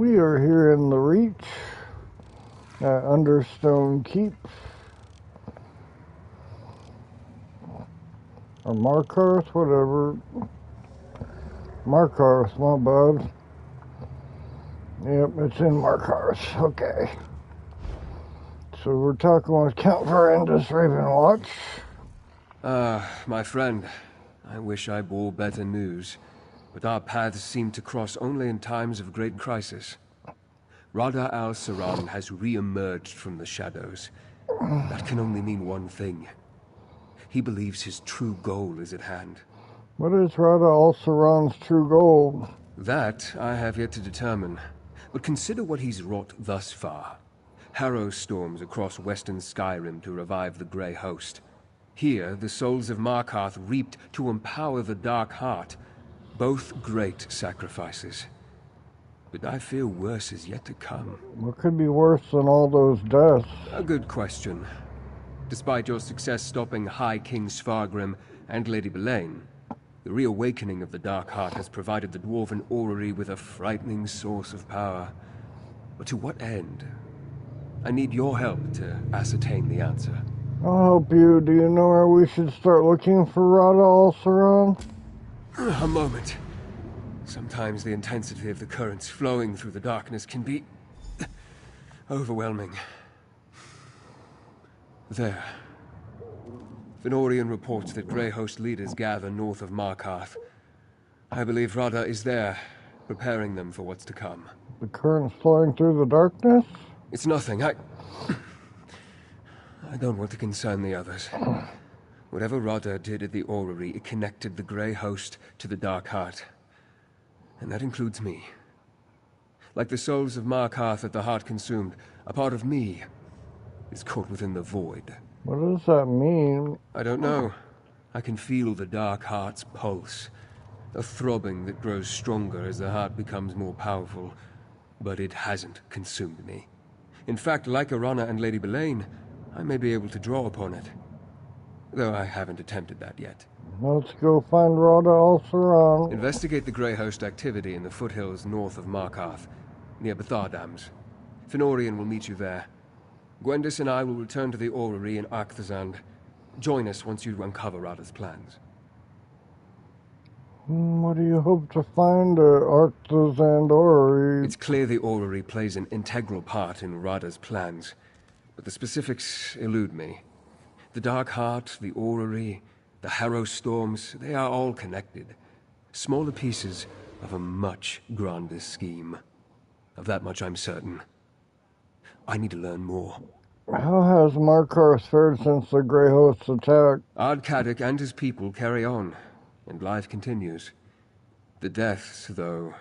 We are here in the Reach at Understone Keep. Or Markarth, whatever. Markarth, my bad. Yep, it's in Markarth. Okay. So we're talking with Count Verandus Ravenwatch. My friend. I wish I bore better news. But our paths seem to cross only in times of great crisis. Rada al-Saran has re-emerged from the shadows. That can only mean one thing. He believes his true goal is at hand. What is Rada al-Saran's true goal? That I have yet to determine. But consider what he's wrought thus far. Harrow storms across western Skyrim to revive the Grey Host. Here, the souls of Markarth reaped to empower the Dark Heart. Both great sacrifices. But I fear worse is yet to come. What could be worse than all those deaths? A good question. Despite your success stopping High King Svargrim and Lady Belaine, the reawakening of the Dark Heart has provided the Dwarven Orrery with a frightening source of power. But to what end? I need your help to ascertain the answer. I'll help you. Do you know where we should start looking for Rada al-Saran? A moment. Sometimes the intensity of the currents flowing through the darkness can be overwhelming. There. Fenorian reports that Grey Host leaders gather north of Markarth. I believe Rada is there, preparing them for what's to come. The currents flowing through the darkness? It's nothing. I don't want to concern the others. Whatever Rada did at the Orrery, it connected the Grey Host to the Dark Heart. And that includes me. Like the souls of Markarth that the Heart consumed, a part of me is caught within the void. What does that mean? I don't know. I can feel the Dark Heart's pulse. A throbbing that grows stronger as the heart becomes more powerful. But it hasn't consumed me. In fact, like Arana and Lady Belaine, I may be able to draw upon it. Though I haven't attempted that yet. Let's go find Rada al-Saran. Investigate the Grey Host activity in the foothills north of Markarth, near Bethardams. Fenorian will meet you there. Gwendis and I will return to the Orrery in Arcthazand. Join us once you uncover Rada's plans. What do you hope to find at Arcthazand Orrery? It's clear the Orrery plays an integral part in Rada's plans, but the specifics elude me. The Dark Heart, the Orrery, the Harrow Storms, they are all connected. Smaller pieces of a much grander scheme. Of that much I'm certain. I need to learn more. How has Markarth fared since the Grey Host's attack? Ardkadik and his people carry on, and life continues. The deaths, though...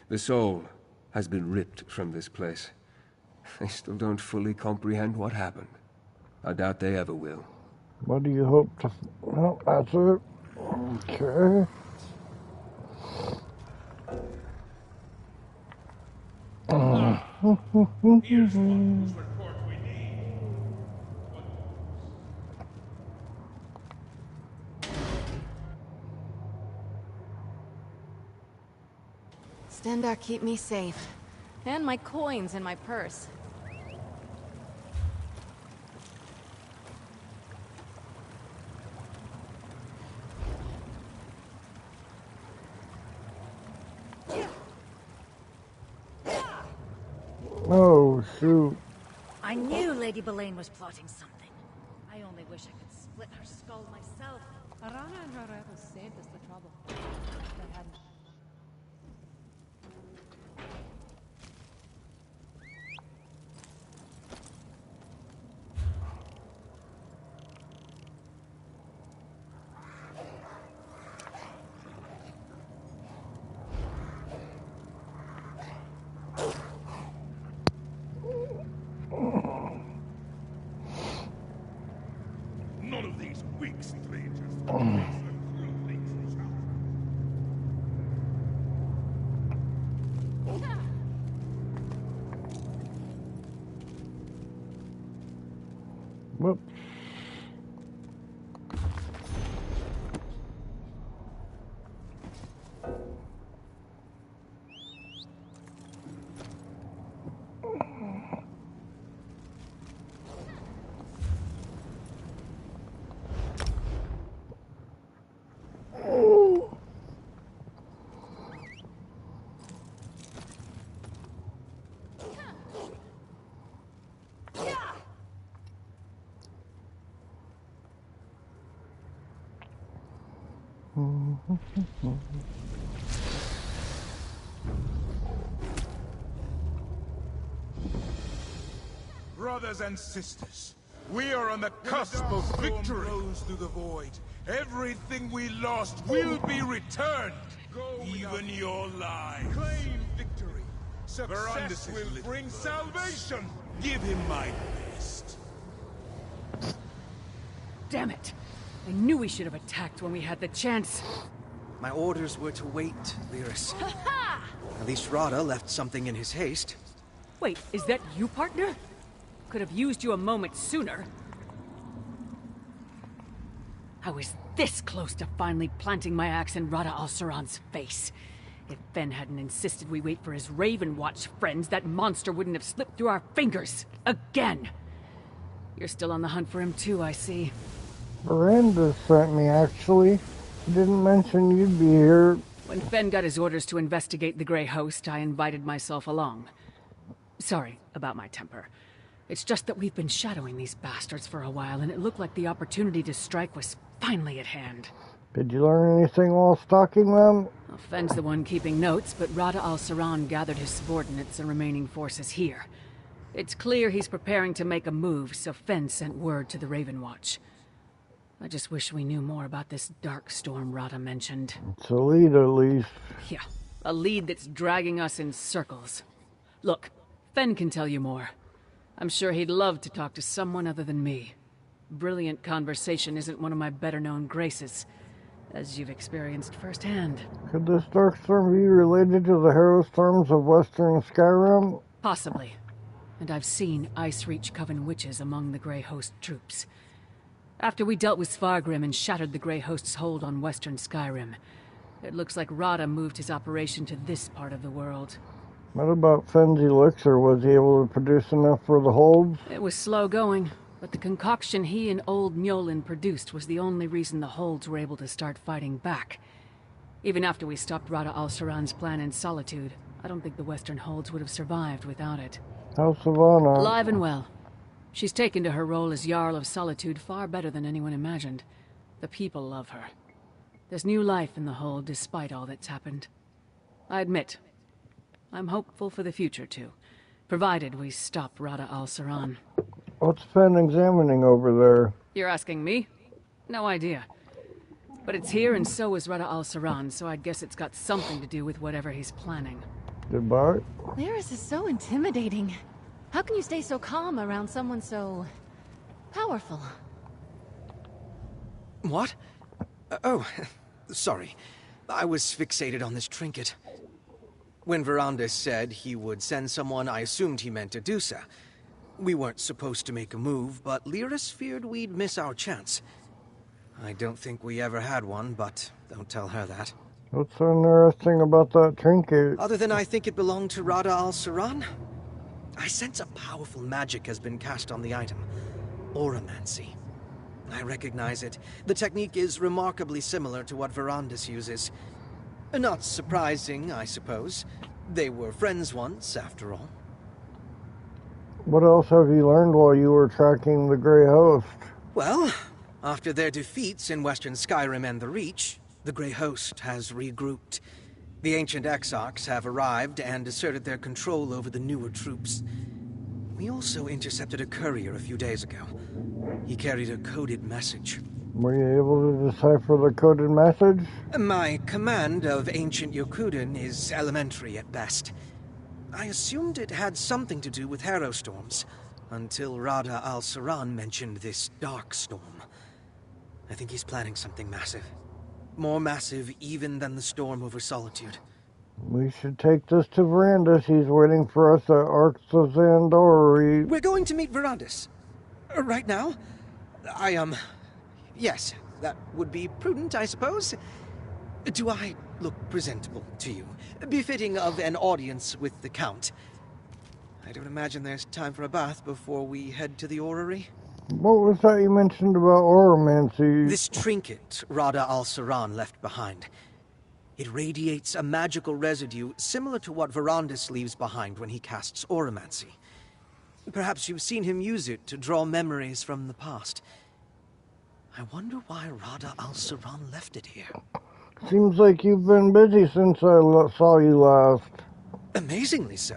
The soul has been ripped from this place. I still don't fully comprehend what happened. I doubt they ever will. What do you hope to... Well, that's it. Okay. Here's what report we need. Stendarr, keep me safe. And my coins in my purse. Oh, shoot. I knew Lady Belaine was plotting something. I only wish I could split her skull myself. Arana and her rebels saved us the trouble. They hadn't. None of these weak strangers can face the cruel things they shall. Whoops. Brothers and sisters, we are on the cusp of victory. Rose through the void. Everything we lost will be returned. Even your lives. Claim victory. Success will bring salvation. Give him my best. Damn it! I knew we should have attacked when we had the chance. My orders were to wait, Lyris. At least Rada left something in his haste. Wait, is that you, partner? Could have used you a moment sooner. I was this close to finally planting my axe in Rada al-Saran's face. If Fen hadn't insisted we wait for his Raven Watch friends, that monster wouldn't have slipped through our fingers. Again! You're still on the hunt for him too, I see. Miranda sent me, actually. She didn't mention you'd be here. When Fen got his orders to investigate the Grey Host, I invited myself along. Sorry about my temper. It's just that we've been shadowing these bastards for a while, and it looked like the opportunity to strike was finally at hand. Did you learn anything while stalking them? Well, Fen's the one keeping notes, but Rada al-Saran gathered his subordinates and remaining forces here. It's clear he's preparing to make a move, so Fen sent word to the Raven Watch. I just wish we knew more about this dark storm Rada mentioned. It's a lead, at least. Yeah, a lead that's dragging us in circles. Look, Fen can tell you more. I'm sure he'd love to talk to someone other than me. Brilliant conversation isn't one of my better-known graces, as you've experienced firsthand. Could this dark storm be related to the Harrow storms of Western Skyrim? Possibly. And I've seen Ice Reach Coven witches among the Grey Host troops. After we dealt with Svargrim and shattered the Grey Host's hold on Western Skyrim, it looks like Rada moved his operation to this part of the world. What about Fen's elixir? Was he able to produce enough for the holds? It was slow going, but the concoction he and old Mjolnir produced was the only reason the holds were able to start fighting back. Even after we stopped Rada al-Saran's plan in Solitude, I don't think the Western holds would have survived without it. How's Savannah? Alive and well. She's taken to her role as Jarl of Solitude far better than anyone imagined. The people love her. There's new life in the hold despite all that's happened. I admit, I'm hopeful for the future too, provided we stop Rada al-Saran. What's Fen examining over there? You're asking me? No idea. But it's here and so is Rada al-Saran, so I'd guess it's got something to do with whatever he's planning. Goodbye. Lyris is so intimidating. How can you stay so calm around someone so powerful? What? Oh, sorry. I was fixated on this trinket. When Verandas said he would send someone, I assumed he meant Adusa. We weren't supposed to make a move, but Lyris feared we'd miss our chance. I don't think we ever had one, but don't tell her that. What's so interesting about that trinket? Other than I think it belonged to Rada al-Saran, I sense a powerful magic has been cast on the item. Auramancy. I recognize it. The technique is remarkably similar to what Verandas uses. Not surprising, I suppose. They were friends once, after all. What else have you learned while you were tracking the Grey Host? Well, after their defeats in Western Skyrim and the Reach, the Grey Host has regrouped. The ancient Exarchs have arrived and asserted their control over the newer troops. We also intercepted a courier a few days ago. He carried a coded message. Were you able to decipher the coded message? My command of ancient Yokuden is elementary at best. I assumed it had something to do with Harrow storms, until Rada al-Saran mentioned this dark storm. I think he's planning something massive. More massive even than the storm over Solitude. We should take this to Verandas. He's waiting for us at Arxazandori. We're going to meet Verandas. Right now? Yes, that would be prudent, I suppose. Do I look presentable to you? Befitting of an audience with the Count? I don't imagine there's time for a bath before we head to the orrery. What was that you mentioned about Auramancy? This trinket Rada al-Saran left behind. It radiates a magical residue similar to what Verandas leaves behind when he casts Auramancy. Perhaps you've seen him use it to draw memories from the past. I wonder why Rada al-Saran left it here. Seems like you've been busy since I saw you last. Amazingly so.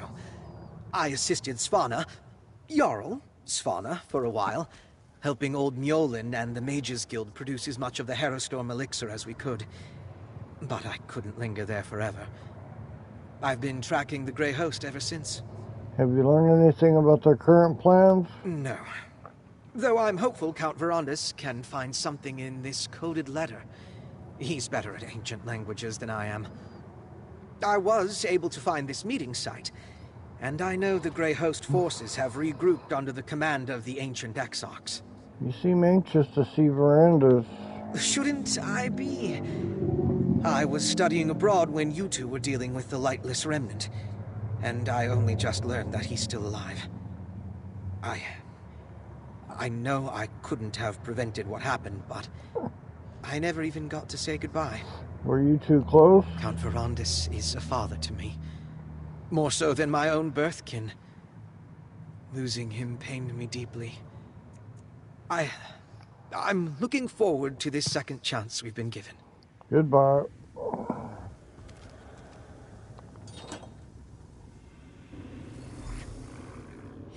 I assisted Jarl Svanna, for a while, helping old Mjolnir and the Mages Guild produce as much of the Harrowstorm elixir as we could. But I couldn't linger there forever. I've been tracking the Grey Host ever since. Have you learned anything about their current plans? No. Though I'm hopeful Count Verandis can find something in this coded letter. He's better at ancient languages than I am. I was able to find this meeting site, and I know the Grey Host forces have regrouped under the command of the ancient Exarchs. You seem anxious to see Verandis. Shouldn't I be? I was studying abroad when you two were dealing with the Lightless Remnant, and I only just learned that he's still alive. I know I couldn't have prevented what happened, but I never even got to say goodbye. Were you too close? Count Verandis is a father to me. More so than my own birthkin. Losing him pained me deeply. I'm looking forward to this second chance we've been given. Goodbye.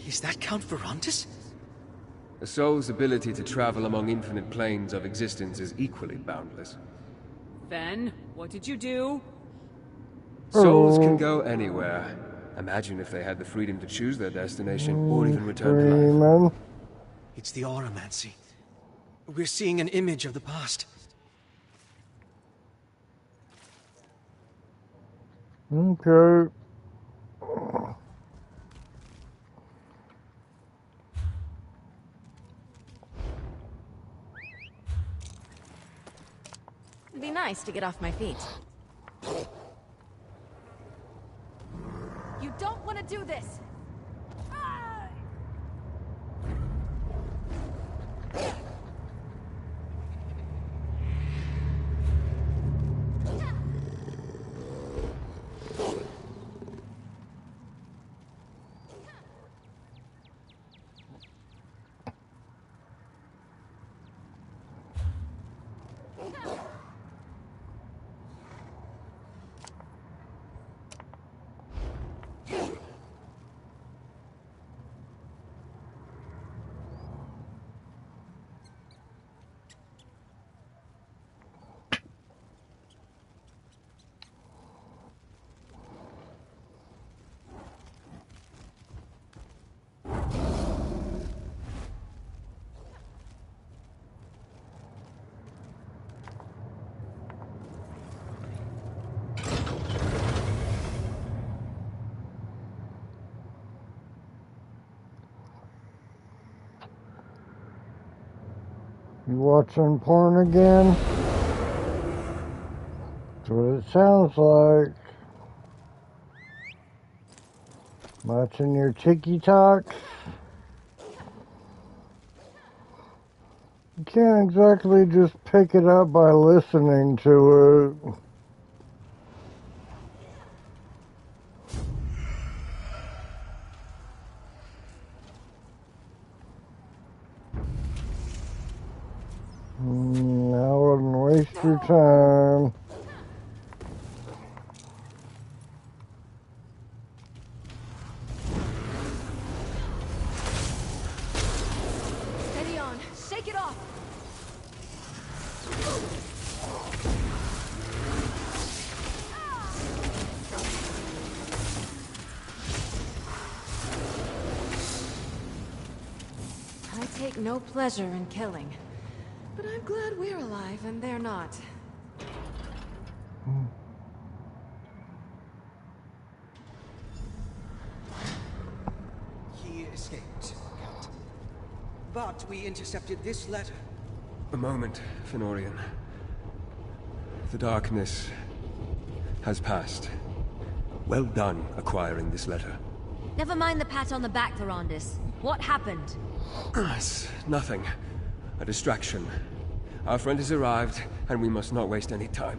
Is that Count Verandis? A soul's ability to travel among infinite planes of existence is equally boundless. Then, what did you do? Souls can go anywhere. Imagine if they had the freedom to choose their destination or even return to life. It's the auramancy. We're seeing an image of the past. Okay. It'd be nice to get off my feet. You don't want to do this! You watching porn again? That's what it sounds like. Watching your TikToks? You can't exactly just pick it up by listening to it. I wouldn't waste your time. Steady on. Shake it off! I take no pleasure in killing. But I'm glad we're alive and they're not. He escaped, Count. But we intercepted this letter. A moment, Fenorian. The darkness has passed. Well done acquiring this letter. Never mind the pat on the back, Verandis. What happened? It's nothing. A distraction. Our friend has arrived, and we must not waste any time.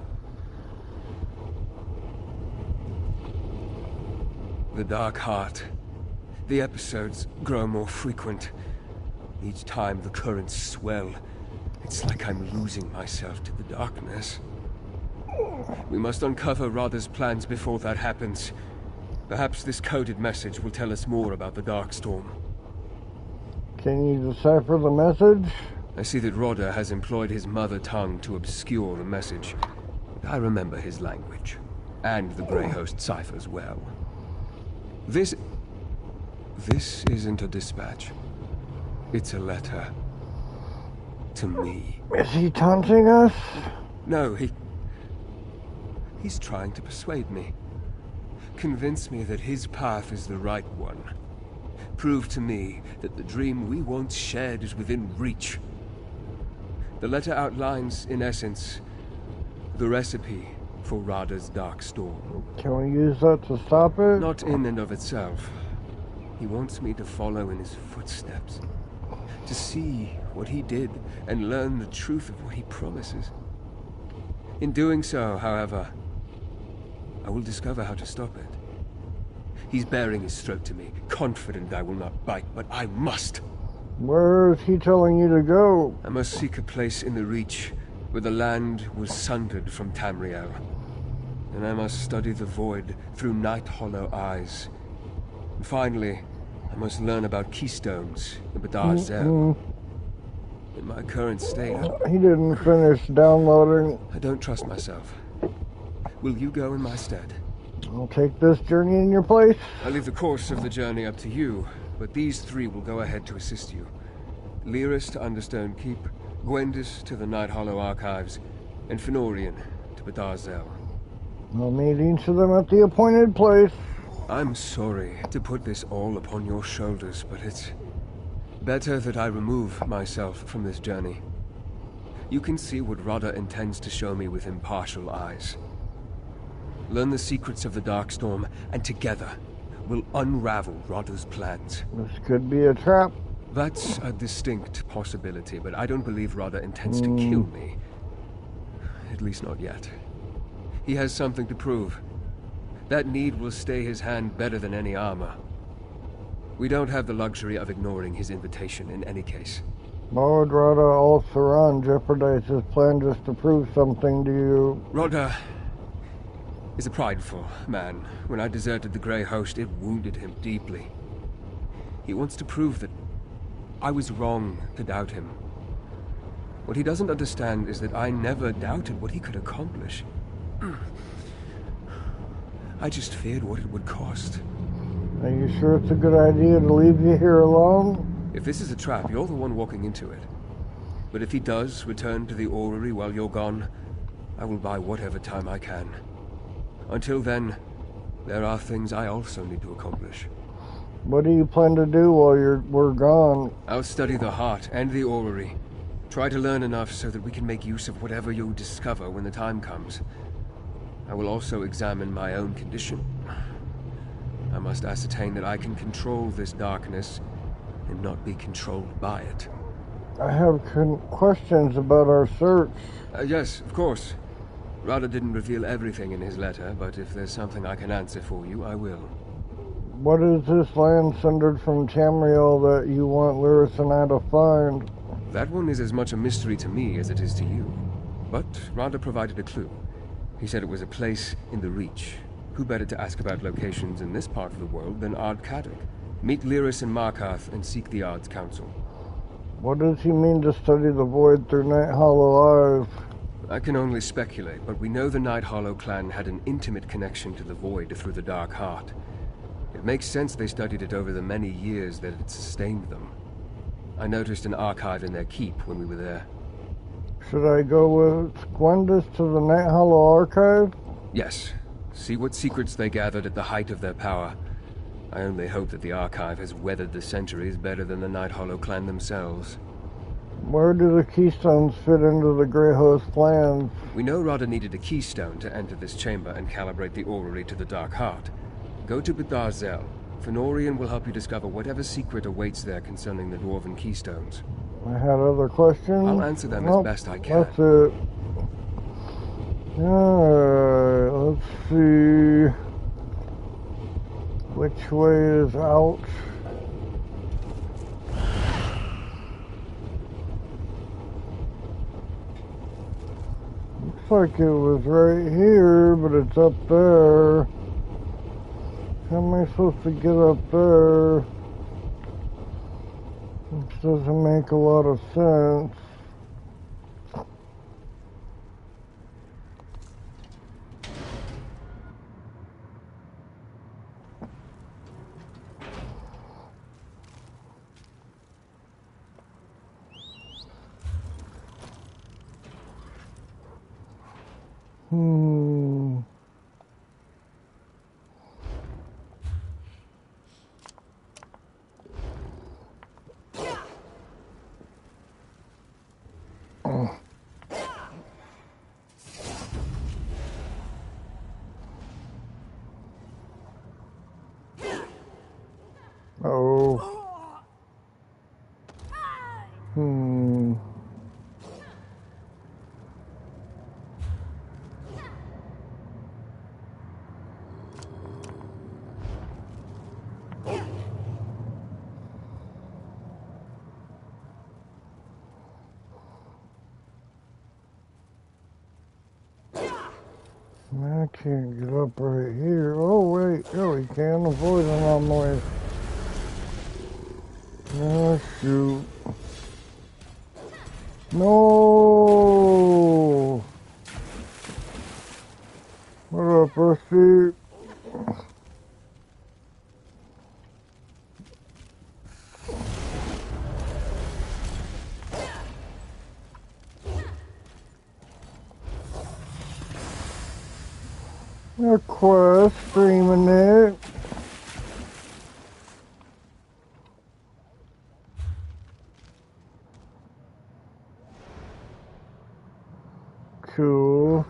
The Dark Heart. The episodes grow more frequent. Each time the currents swell. It's like I'm losing myself to the darkness. We must uncover Radha's plans before that happens. Perhaps this coded message will tell us more about the Darkstorm. Can you decipher the message? I see that Radha has employed his mother tongue to obscure the message. I remember his language, and the Grey Host ciphers well. This isn't a dispatch. It's a letter. To me. Is he taunting us? No, he's trying to persuade me. Convince me that his path is the right one. Prove to me that the dream we once shared is within reach. The letter outlines, in essence, the recipe for Radha's Darkstorm. Can we use that to stop it? Not in and of itself. He wants me to follow in his footsteps. To see what he did and learn the truth of what he promises. In doing so, however, I will discover how to stop it. He's baring his throat to me, confident I will not bite, but I must. Where is he telling you to go? I must seek a place in the Reach where the land was sundered from Tamriel. And I must study the Void through Night Hollow eyes. And finally, I must learn about keystones in aizgodezz. In my current state, He didn't finish downloading. I don't trust myself. Will you go in my stead? I'll take this journey in your place. I leave the course of the journey up to you, but these three will go ahead to assist you. Lyris to Understone Keep, Gwendis to the Night Hollow Archives, and Fenorian to aizgodezz. I'll meet each of them at the appointed place. I'm sorry to put this all upon your shoulders, but it's better that I remove myself from this journey. You can see what Radha intends to show me with impartial eyes. Learn the secrets of the Darkstorm, and together we'll unravel Radha's plans. This could be a trap. That's a distinct possibility, but I don't believe Radha intends to kill me. At least not yet. He has something to prove. That need will stay his hand better than any armor. We don't have the luxury of ignoring his invitation in any case. Why would Radha al-Saran jeopardize his plan just to prove something to you? Radha is a prideful man. When I deserted the Grey Host, it wounded him deeply. He wants to prove that I was wrong to doubt him. What he doesn't understand is that I never doubted what he could accomplish. I just feared what it would cost. Are you sure it's a good idea to leave you here alone? If this is a trap, you're the one walking into it. But if he does return to the orrery while you're gone, I will buy whatever time I can. Until then, there are things I also need to accomplish. What do you plan to do while we're gone? I'll study the heart and the orrery. Try to learn enough so that we can make use of whatever you discover when the time comes. I will also examine my own condition. I must ascertain that I can control this darkness and not be controlled by it. I have questions about our search. Yes, of course. Radha didn't reveal everything in his letter, but if there's something I can answer for you, I will. What is this land sundered from Tamriel that you want Lyris and I to find? That one is as much a mystery to me as it is to you. But Radha provided a clue. He said it was a place in the Reach. Who better to ask about locations in this part of the world than Ard Kaddock? Meet Lyris and Markarth and seek the Ard's counsel. What does he mean to study the Void through Night Hollow eyes? I can only speculate, but we know the Night Hollow clan had an intimate connection to the Void through the Dark Heart. It makes sense they studied it over the many years that it sustained them. I noticed an archive in their keep when we were there. Should I go with Gwendis to the Night Hollow archive? Yes. See what secrets they gathered at the height of their power. I only hope that the archive has weathered the centuries better than the Night Hollow clan themselves. Where do the keystones fit into the Grey Host plans? We know Radha needed a keystone to enter this chamber and calibrate the orrery to the Dark Heart. Go to aizgodezz. Fenorian will help you discover whatever secret awaits there concerning the Dwarven keystones. I had other questions. I'll answer them as best I can. That's it. Alright, let's see. Which way is out? looks like it was right here, but it's up there. How am I supposed to get up there? This doesn't make a lot of sense. Oh. I can't get up right here. Oh, wait. Yeah, we can avoid an anomaly. Oh, shoot. No! What up, Rusty? A quest, streaming it. Cool.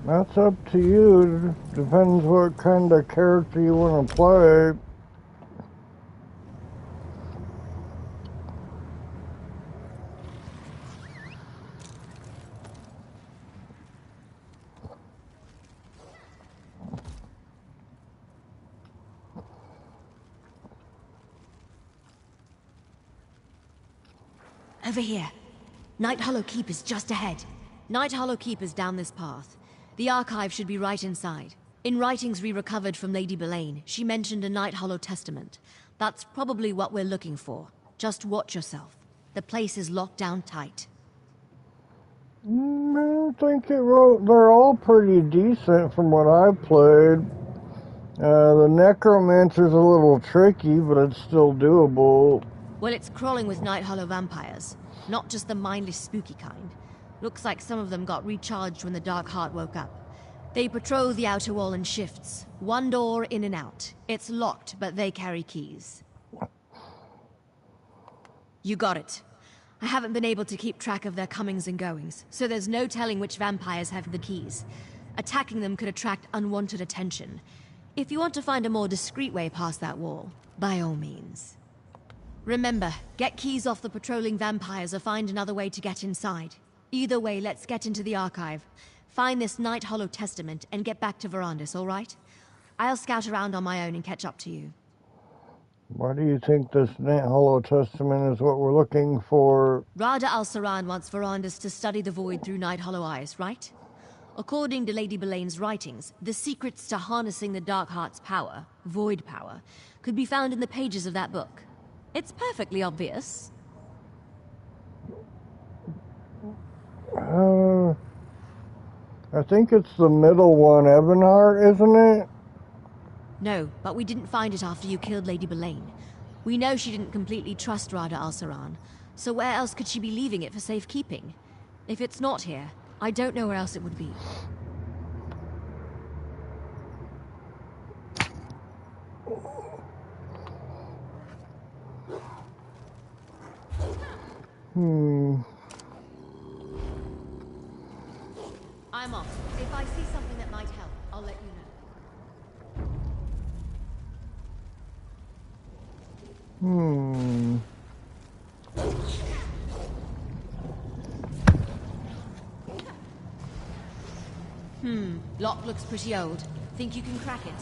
That's up to you. Depends what kind of character you want to play. Over here. Night Hollow Keep is just ahead. Night Hollow Keep is down this path. The archive should be right inside. In writings we recovered from Lady Belain, she mentioned a Night Hollow testament. That's probably what we're looking for. Just watch yourself. The place is locked down tight. I don't think it wrote. They're all pretty decent from what I've played. The Necromancer's a little tricky, but it's still doable. Well, it's crawling with Night Hollow vampires. Not just the mindless, spooky kind. Looks like some of them got recharged when the Dark Heart woke up. They patrol the outer wall in shifts. One door in and out. It's locked, but they carry keys. You got it. I haven't been able to keep track of their comings and goings, so there's no telling which vampires have the keys. Attacking them could attract unwanted attention. If you want to find a more discreet way past that wall, by all means. Remember, get keys off the patrolling vampires or find another way to get inside. Either way, let's get into the archive. Find this Night Hollow testament and get back to Verandis, all right? I'll scout around on my own and catch up to you. Why do you think this Night Hollow testament is what we're looking for? Rada al-Saran wants Verandis to study the void through Night Hollow eyes, right? According to Lady Belain's writings, the secrets to harnessing the Dark Heart's power, void power, could be found in the pages of that book. It's perfectly obvious. I think it's the middle one, Ebonheart, isn't it? No, but we didn't find it after you killed Lady Boleyn. We know she didn't completely trust Rada al-Saran, so where else could she be leaving it for safekeeping? If it's not here, I don't know where else it would be. I'm off. If I see something that might help, I'll let you know. Lock looks pretty old. Think you can crack it?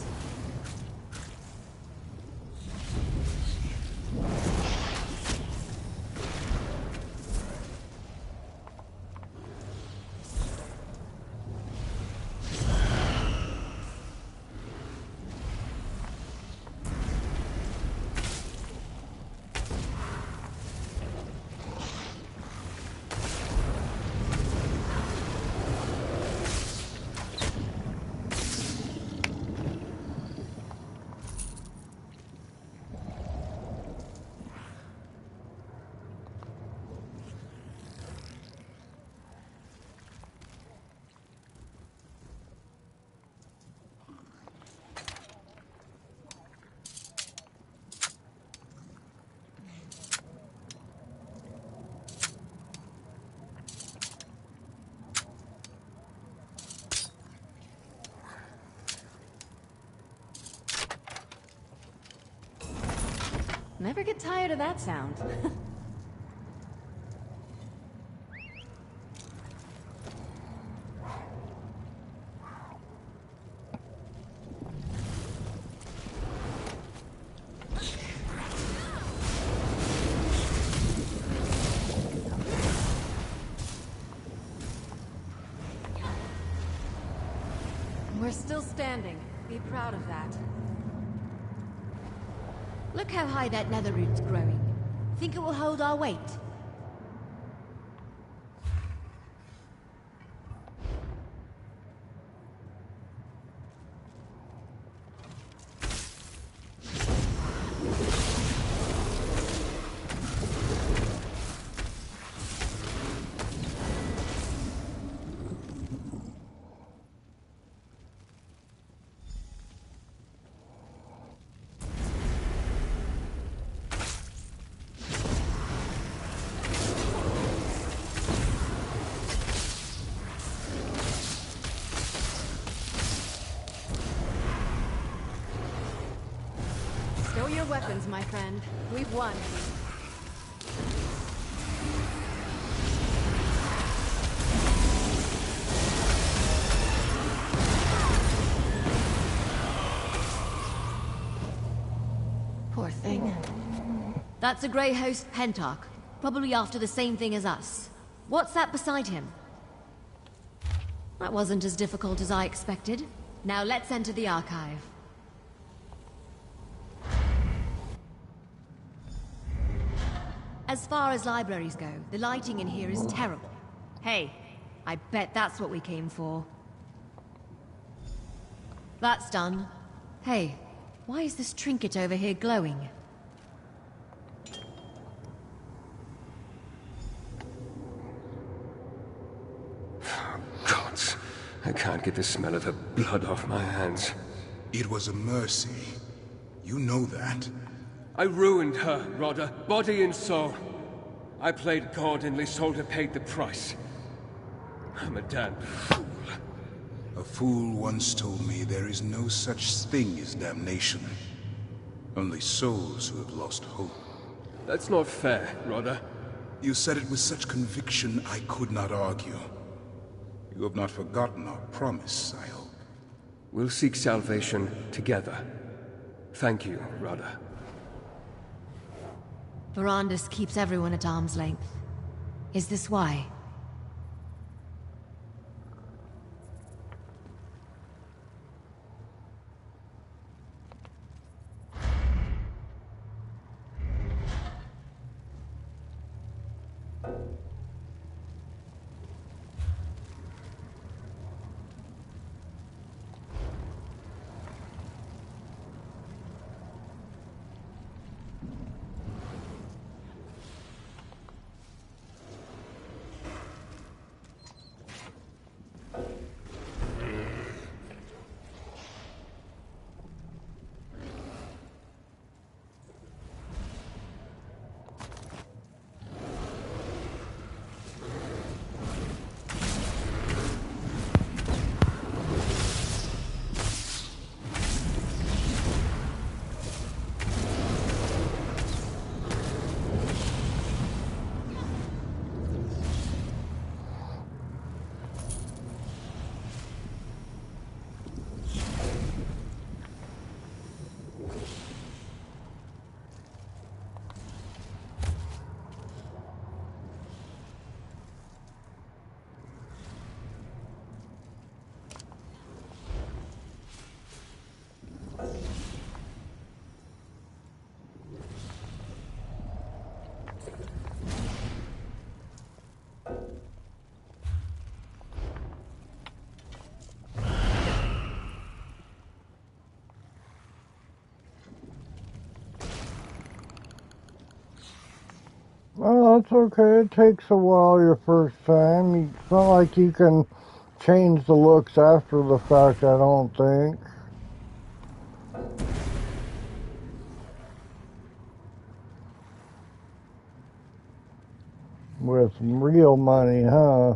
Never get tired of that sound. We're still standing. Be proud of that. Look how high that nether root's growing. Think it will hold our weight? Stow your weapons, my friend. We've won. Poor thing. That's a Grey Host Pentarch. Probably after the same thing as us. What's that beside him? That wasn't as difficult as I expected. Now let's enter the archive. As far as libraries go, the lighting in here is terrible. Hey, I bet that's what we came for. That's done. Hey, why is this trinket over here glowing? Gods, I can't get the smell of her blood off my hands. It was a mercy. You know that. I ruined her, Rodder, body and soul. I played God and Lysolda paid the price. I'm a damned fool. A fool once told me there is no such thing as damnation. Only souls who have lost hope. That's not fair, Rodder. You said it with such conviction I could not argue. You have not forgotten our promise, I hope. We'll seek salvation together. Thank you, Rodder. Verandis keeps everyone at arm's length. Is this why? No, it's okay. It takes a while your first time. It's not like you can change the looks after the fact, I don't think. With real money, huh?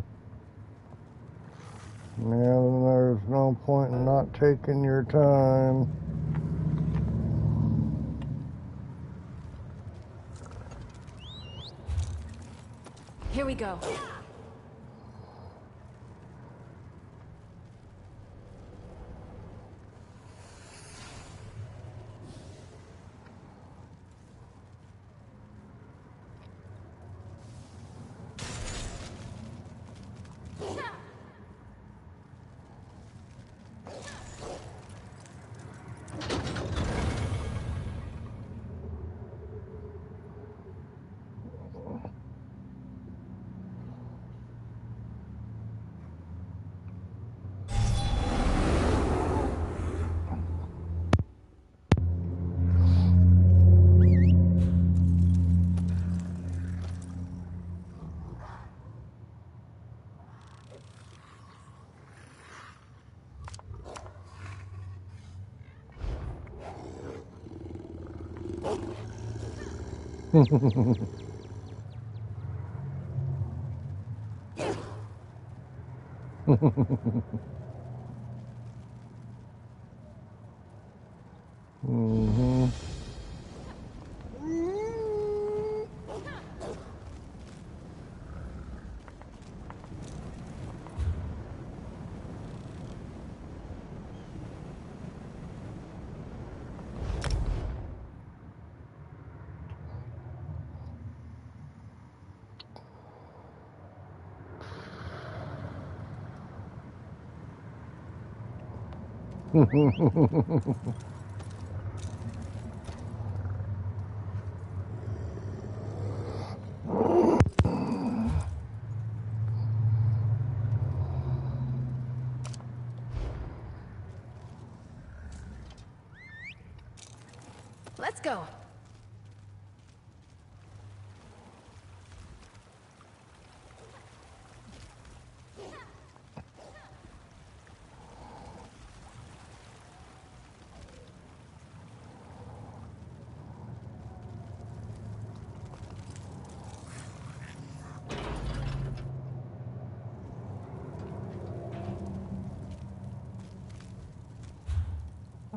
Yeah, then there's no point in not taking your time. Here we go. Mm-hmm. Let's go.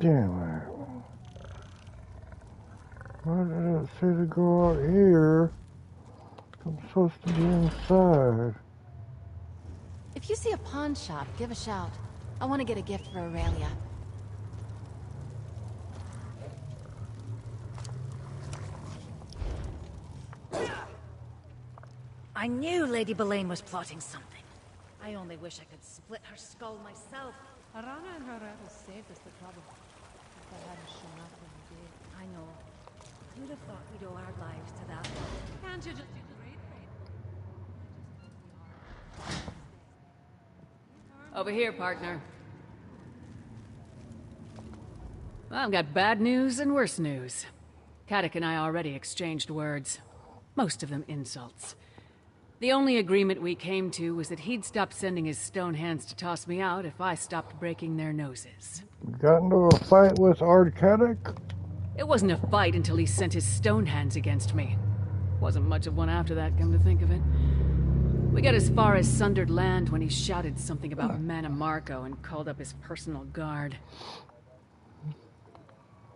Damn it. Why did it say to go out here? I'm supposed to be inside. If you see a pawn shop, give a shout. I want to get a gift for Aurelia. I knew Lady Boleyn was plotting something. I only wish I could split her skull myself. Arana and her rebels saved us the trouble. If I hadn't shown up when we did. I know. Who'd have thought we'd owe our lives to that? Can't you just do the great thing? Over here, partner. Well, I've got bad news and worse news. Caddock and I already exchanged words. Most of them insults. The only agreement we came to was that he'd stop sending his stone hands to toss me out if I stopped breaking their noses. Got into a fight with Caddock? It wasn't a fight until he sent his stone hands against me. Wasn't much of one after that, come to think of it. We got as far as Sundered Land when he shouted something about Mana Marco and called up his personal guard.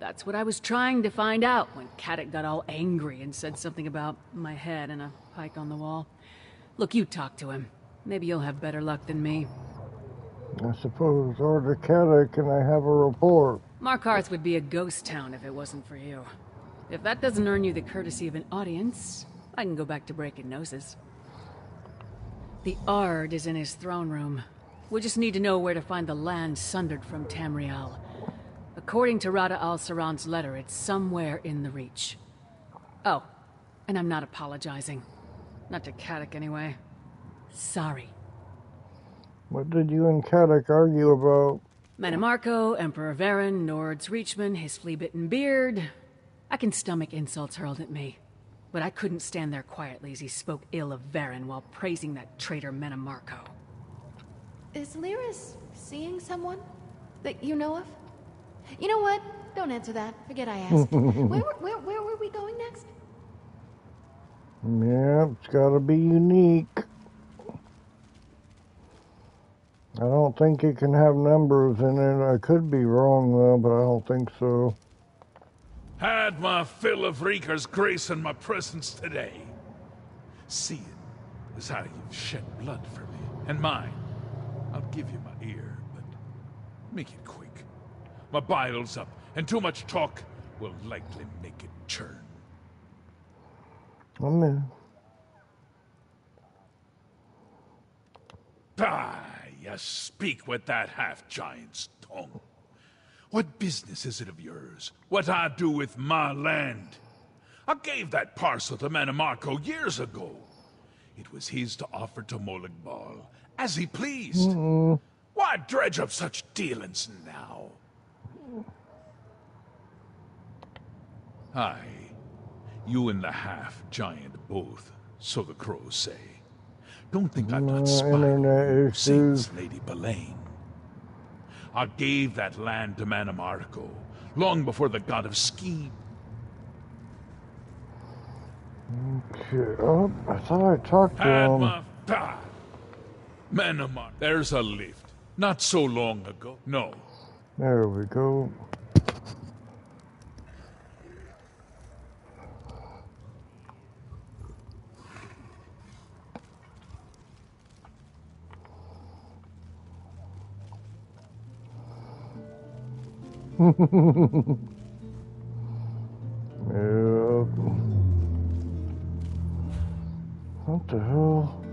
That's what I was trying to find out when Caddock got all angry and said something about my head and a pike on the wall. Look, you talk to him. Maybe you'll have better luck than me. I suppose Caddock and I have a report. Markarth would be a ghost town if it wasn't for you. If that doesn't earn you the courtesy of an audience, I can go back to breaking noses. The Ard is in his throne room. We just need to know where to find the land sundered from Tamriel. According to Rada al-Saran's letter, it's somewhere in the Reach. Oh, and I'm not apologizing. Not to Caddock, anyway. Sorry. What did you and Caddock argue about? Mana Marco, Emperor Varen, Nord's Reachman, his flea-bitten beard. I can stomach insults hurled at me. but I couldn't stand there quietly as he spoke ill of Varen while praising that traitor Menamarco. Is Lyris seeing someone that you know of? You know what? Don't answer that. Forget I asked. Where were we going next? Yeah, it's gotta be unique. I don't think it can have numbers in it. I could be wrong though, but I don't think so. Had my fill of Reeker's grace in my presence today. Seeing is how you've shed blood for me, and mine. I'll give you my ear, but make it quick. My bile's up, and too much talk will likely make it churn. I'm in. Ah, you speak with that half-giant's tongue. What business is it of yours? What I do with my land? I gave that parcel to Menamarco years ago. It was his to offer to Moligbal, as he pleased. Why dredge up such dealings now? Aye, you and the half-giant both, so the crows say. Don't think I'm not spying since Lady Belain. I gave that land to Menamarco, long before the god of Ski. Okay. Oh, I thought I talked to him. Menamar. There's a lift. Not so long ago. No. There we go. Yep. What the hell?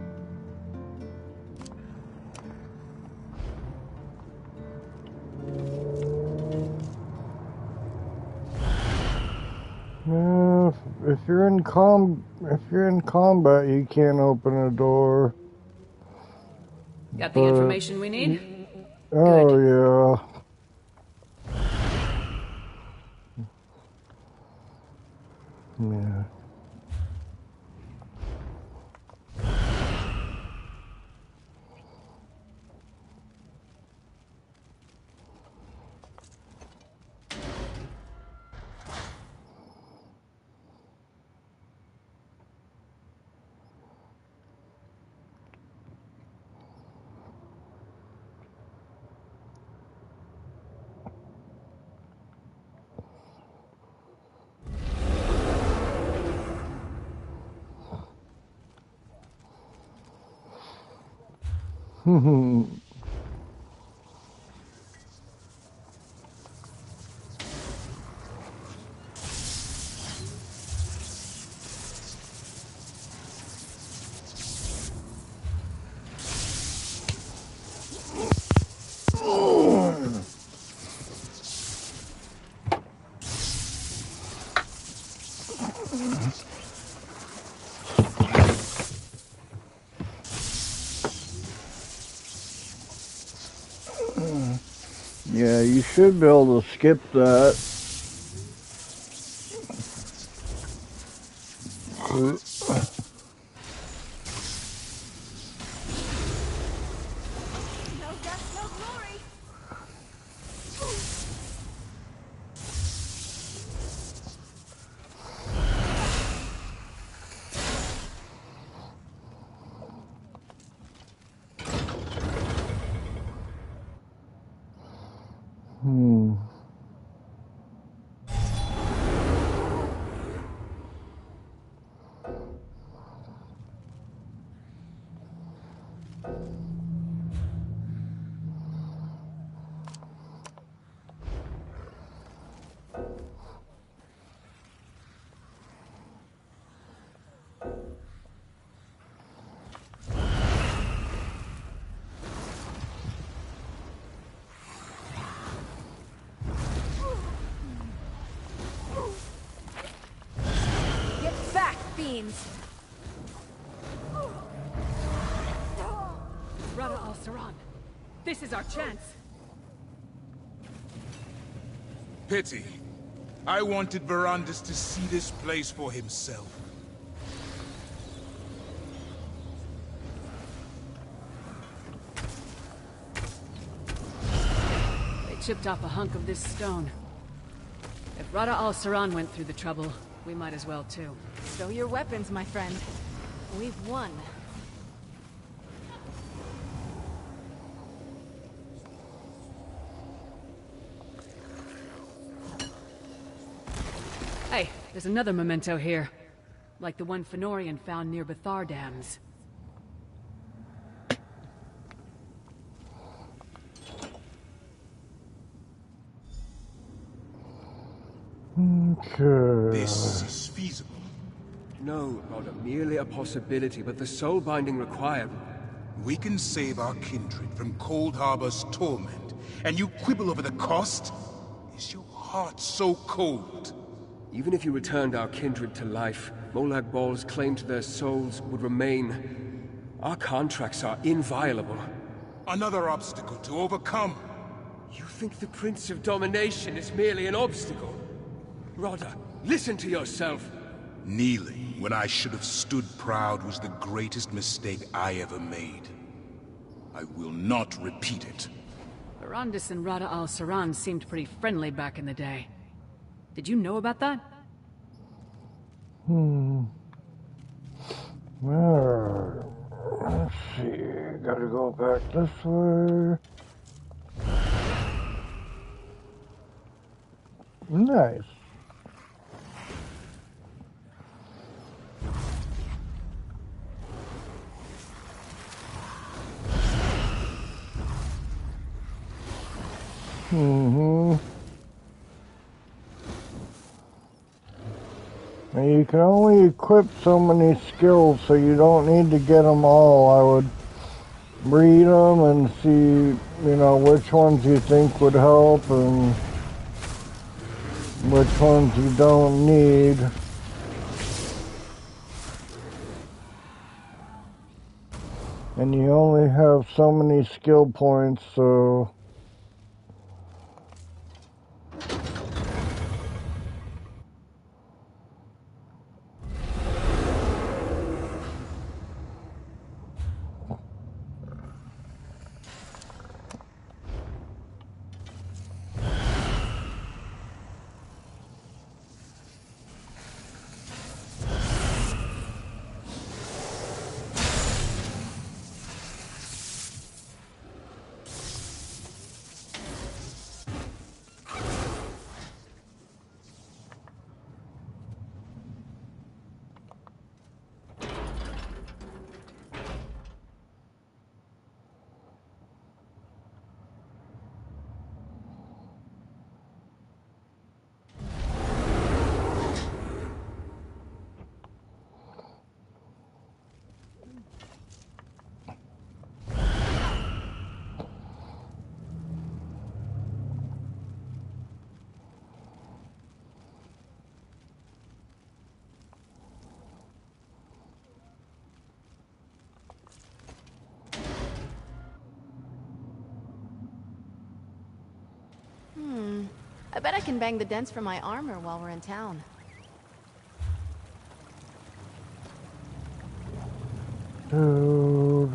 No, if you're in combat, you can't open a door. Got the information we need? Oh, good. Yeah. Yeah. Yeah, you should be able to skip that. No death, no glory. Get back, fiends! Rada al-Saran. This is our chance. Pity. I wanted Verandis to see this place for himself. chipped off a hunk of this stone. If Rada al-Saran went through the trouble, we might as well too. Stow your weapons, my friend. We've won. Hey, there's another memento here. Like the one Fenorian found near Bethar Dams. Okay. This is feasible. No, not merely a possibility, but the soul binding required. We can save our kindred from Cold Harbor's torment, and you quibble over the cost? Is your heart so cold? Even if you returned our kindred to life, Molag Bal's claim to their souls would remain. Our contracts are inviolable. Another obstacle to overcome. You think the Prince of Domination is merely an obstacle? Rada, listen to yourself. Kneeling when I should have stood proud was the greatest mistake I ever made. I will not repeat it. Verandis and Rada al-Saran seemed pretty friendly back in the day. Did you know about that? Alright. Let's see. Gotta go back this way. Nice. And you can only equip so many skills, so you don't need to get them all. I would read them and see, which ones you think would help and which ones you don't need. And you only have so many skill points, so... I bet I can bang the dents from my armor while we're in town. Dude.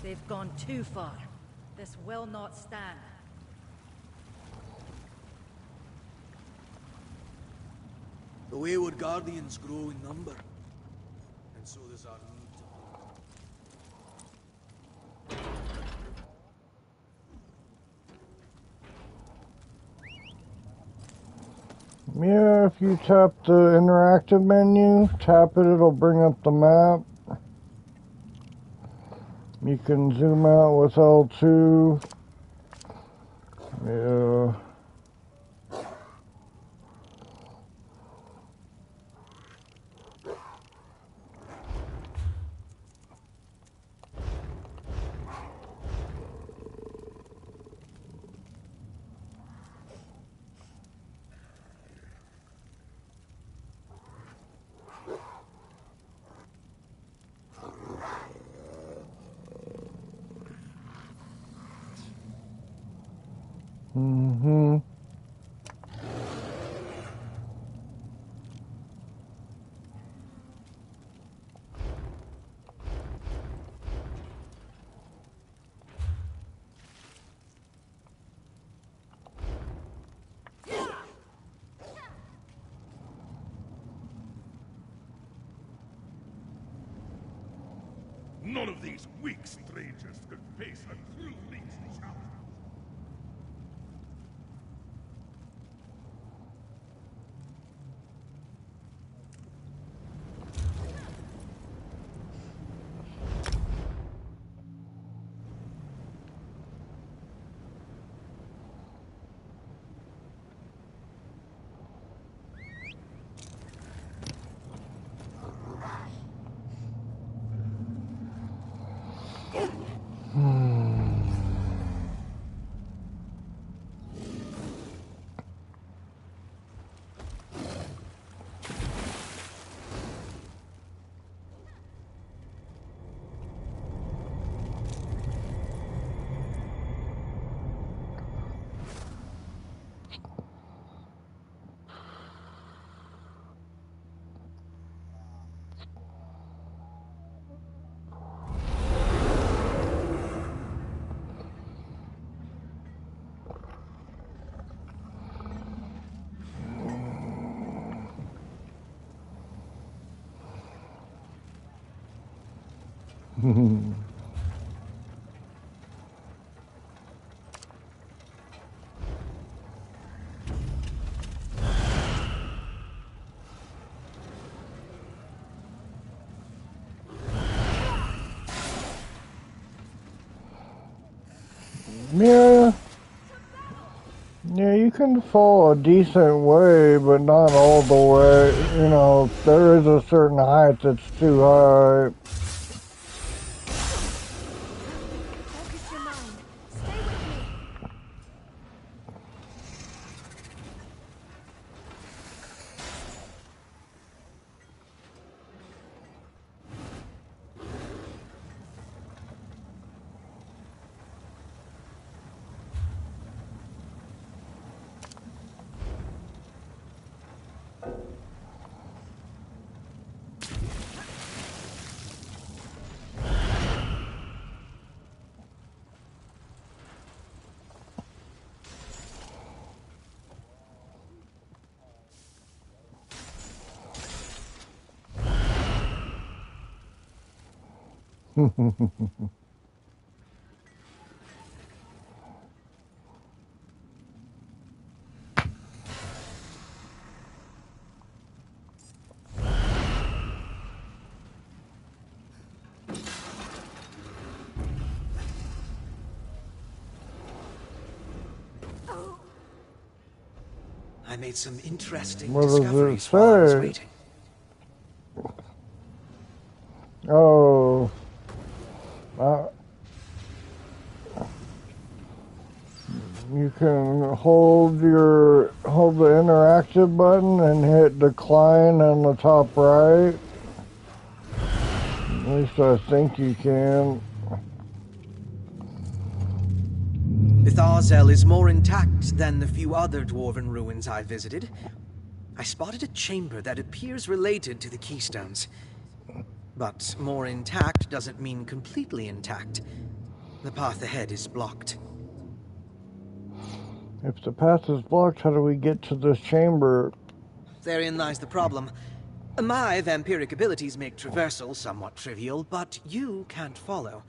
They've gone too far. This will not stand. The wayward guardians grow in number, and so does our need. Yeah, if you tap the interactive menu, tap it, it'll bring up the map. You can zoom out with L2. Yeah. Mm-hmm. None of these weak strangers could face a true legion challenge. Yeah. Yeah, you can fall a decent way, but not all the way. You know, there is a certain height that's too high. Focus your mind. Stay with me. I made some interesting What does it discoveries while I was say? waiting. Oh. You can hold the interactive button and hit decline on the top right. At least I think you can. Bitharzel is more intact than the few other dwarven ruins I visited. I spotted a chamber that appears related to the Keystones. But more intact doesn't mean completely intact. The path ahead is blocked. If the path is blocked, how do we get to this chamber? Therein lies the problem. My vampiric abilities make traversal somewhat trivial, but you can't follow.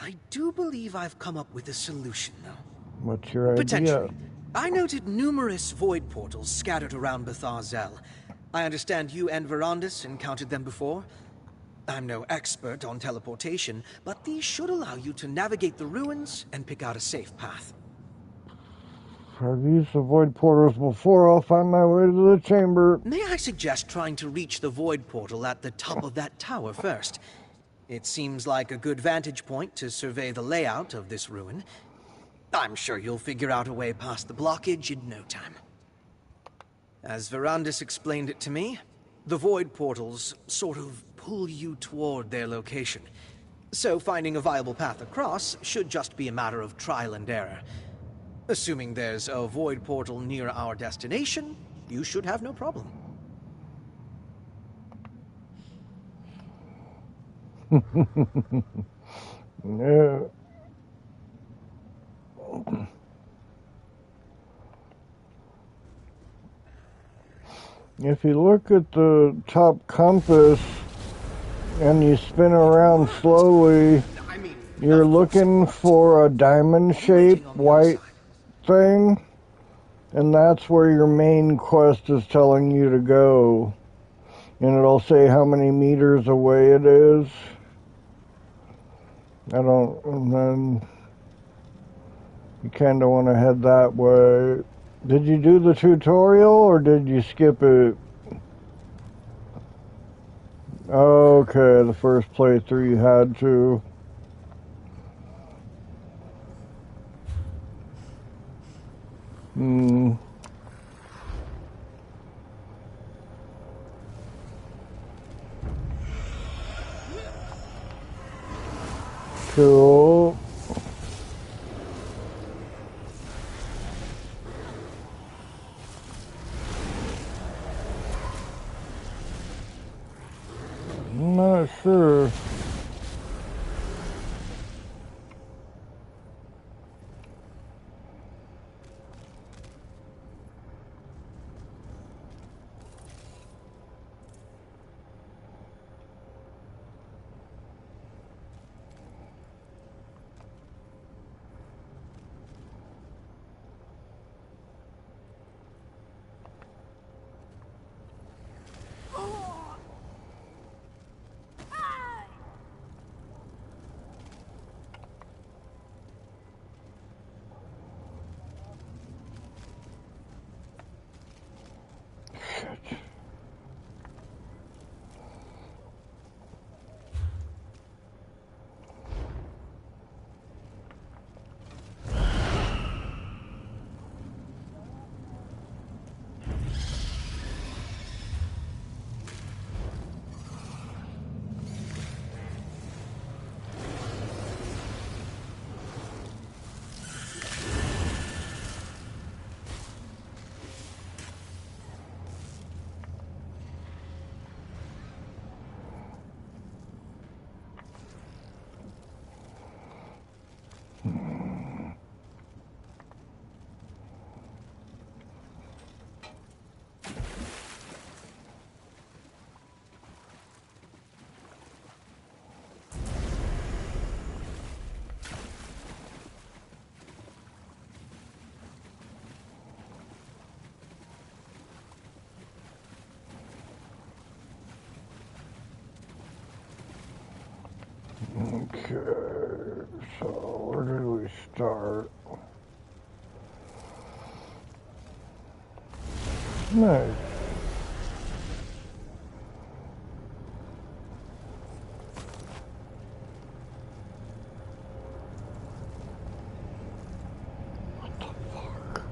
I do believe I've come up with a solution, though. What's your idea? Potentially. I noted numerous void portals scattered around Bitharzel. I understand you and Verandis encountered them before. I'm no expert on teleportation, but these should allow you to navigate the ruins and pick out a safe path. I've used the void portals before. I'll find my way to the chamber. May I suggest trying to reach the void portal at the top of that tower first? It seems like a good vantage point to survey the layout of this ruin. I'm sure you'll figure out a way past the blockage in no time. As Verandis explained it to me, the void portals sort of pull you toward their location. So finding a viable path across should just be a matter of trial and error. Assuming there's a void portal near our destination, you should have no problem. Yeah. If you look at the top compass, and you spin around slowly, you're looking for a diamond-shaped white thing, and that's where your main quest is telling you to go. And it'll say how many meters away it is. And then you kind of want to head that way. Did you do the tutorial or did you skip it? Okay, the first playthrough you had to. Cool. I'm not sure. Okay, so where did we start? Nice. What the fuck?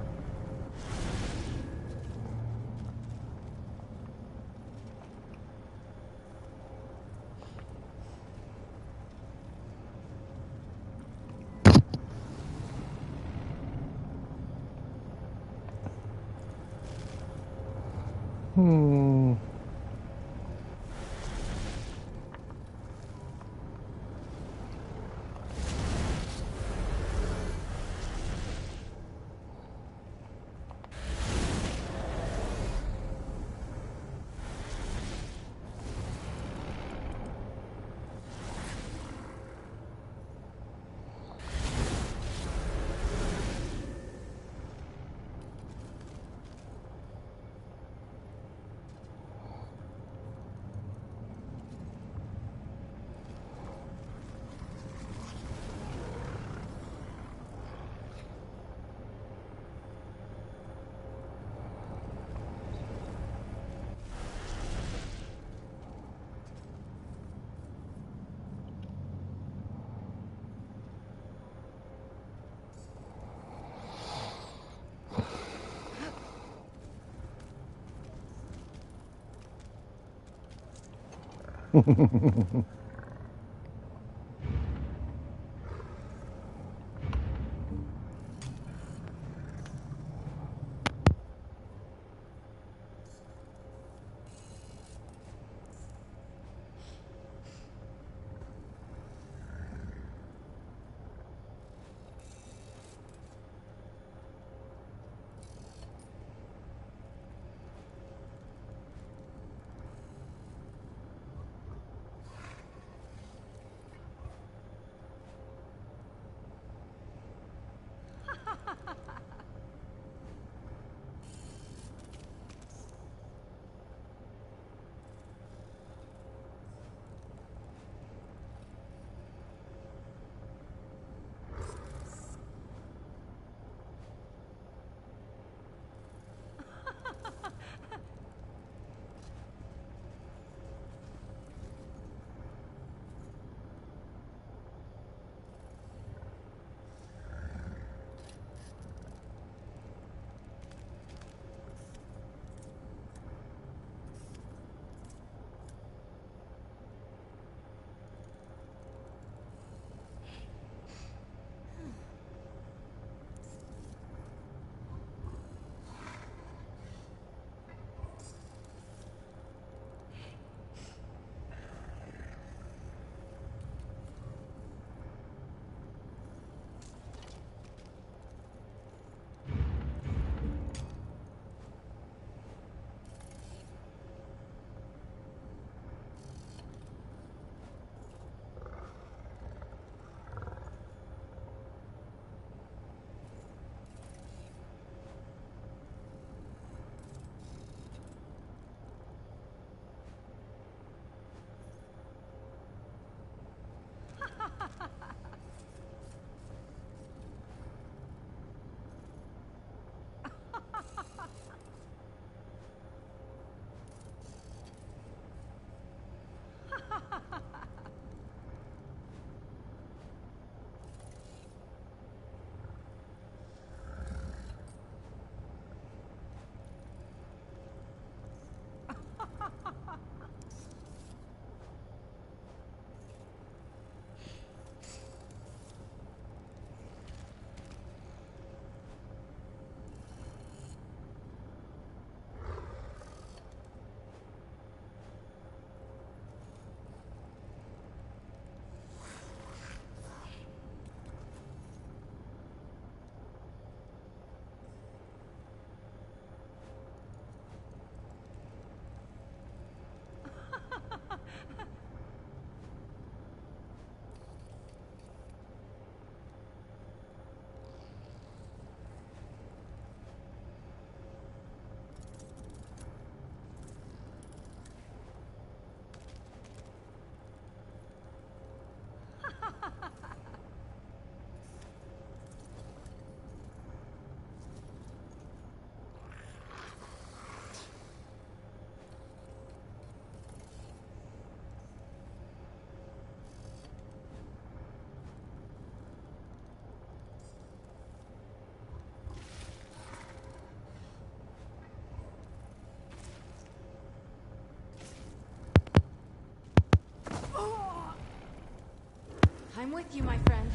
I'm with you, my friend.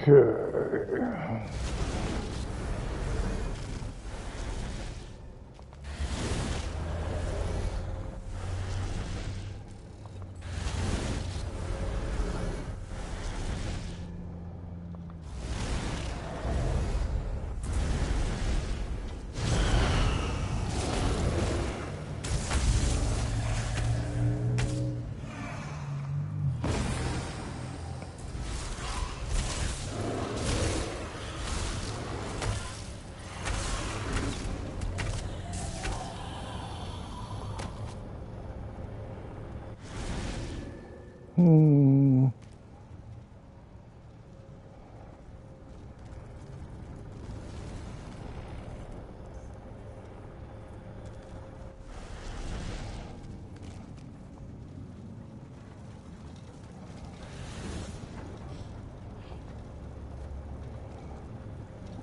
Okay.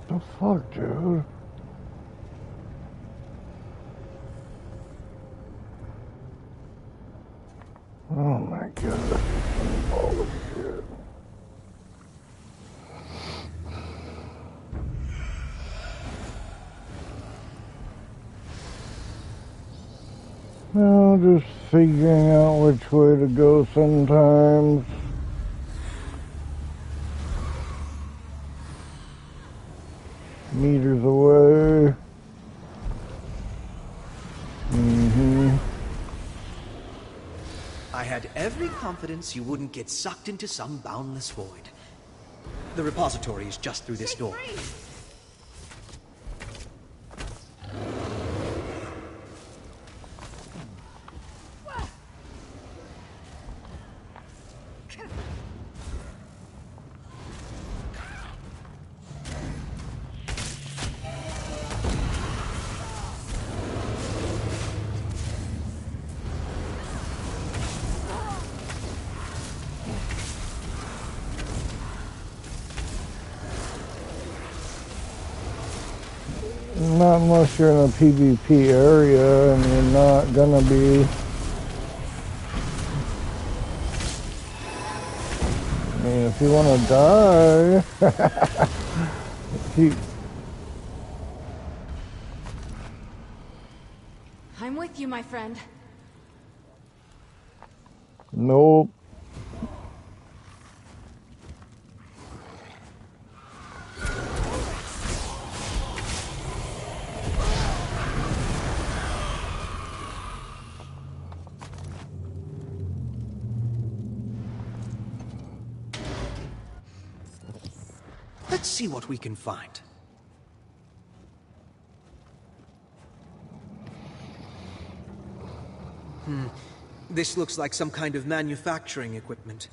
The fuck, dude? Oh my god. Bullshit. Well, just figuring out which way to go sometimes. Meters away. I had every confidence you wouldn't get sucked into some boundless void. The repository is just through this door. Not unless you're in a PvP area and you're not gonna be. I mean, if you want to die. I'm with you, my friend. Nope. Let's see what we can find. This looks like some kind of manufacturing equipment.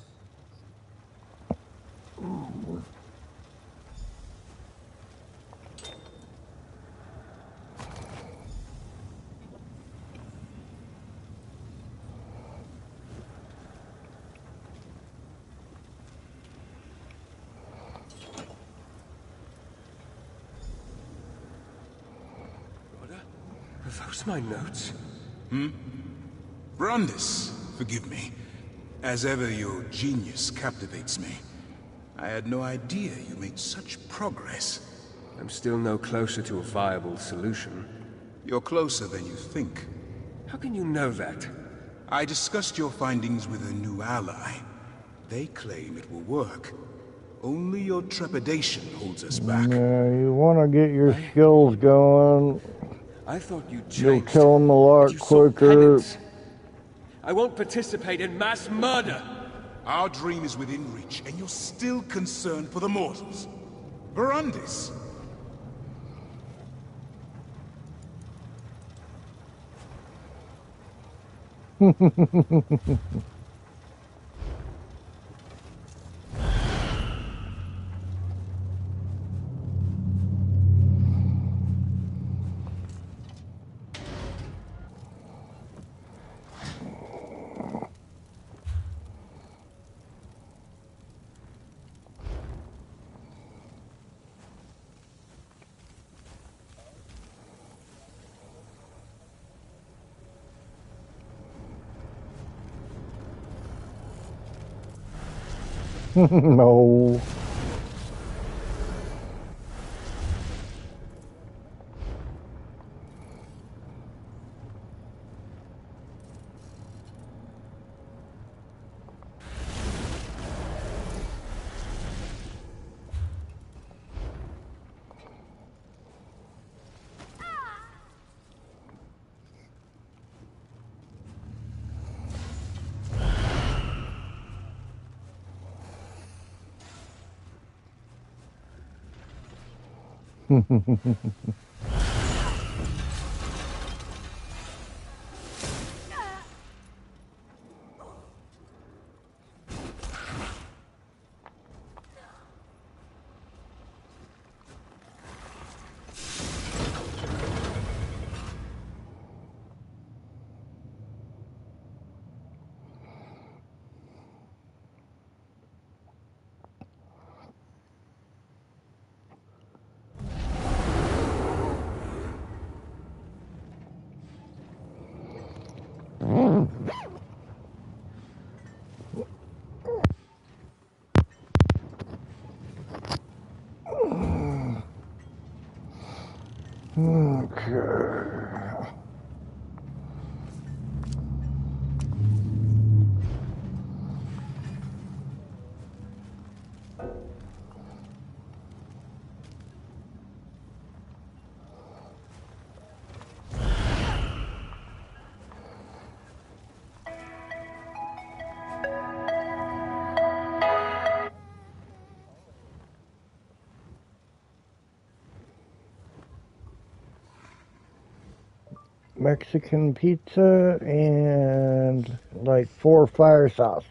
Are those my notes? Brandis, forgive me. As ever, your genius captivates me. I had no idea you made such progress. I'm still no closer to a viable solution. You're closer than you think. How can you know that? I discussed your findings with a new ally. They claim it will work. Only your trepidation holds us back. Yeah, you want to get your skills going. I thought you changed. You'll kill them a lot quicker. I won't participate in mass murder. Our dream is within reach, and you're still concerned for the mortals. Brandis! No. Okay. Mexican pizza and like 4 fire sauce.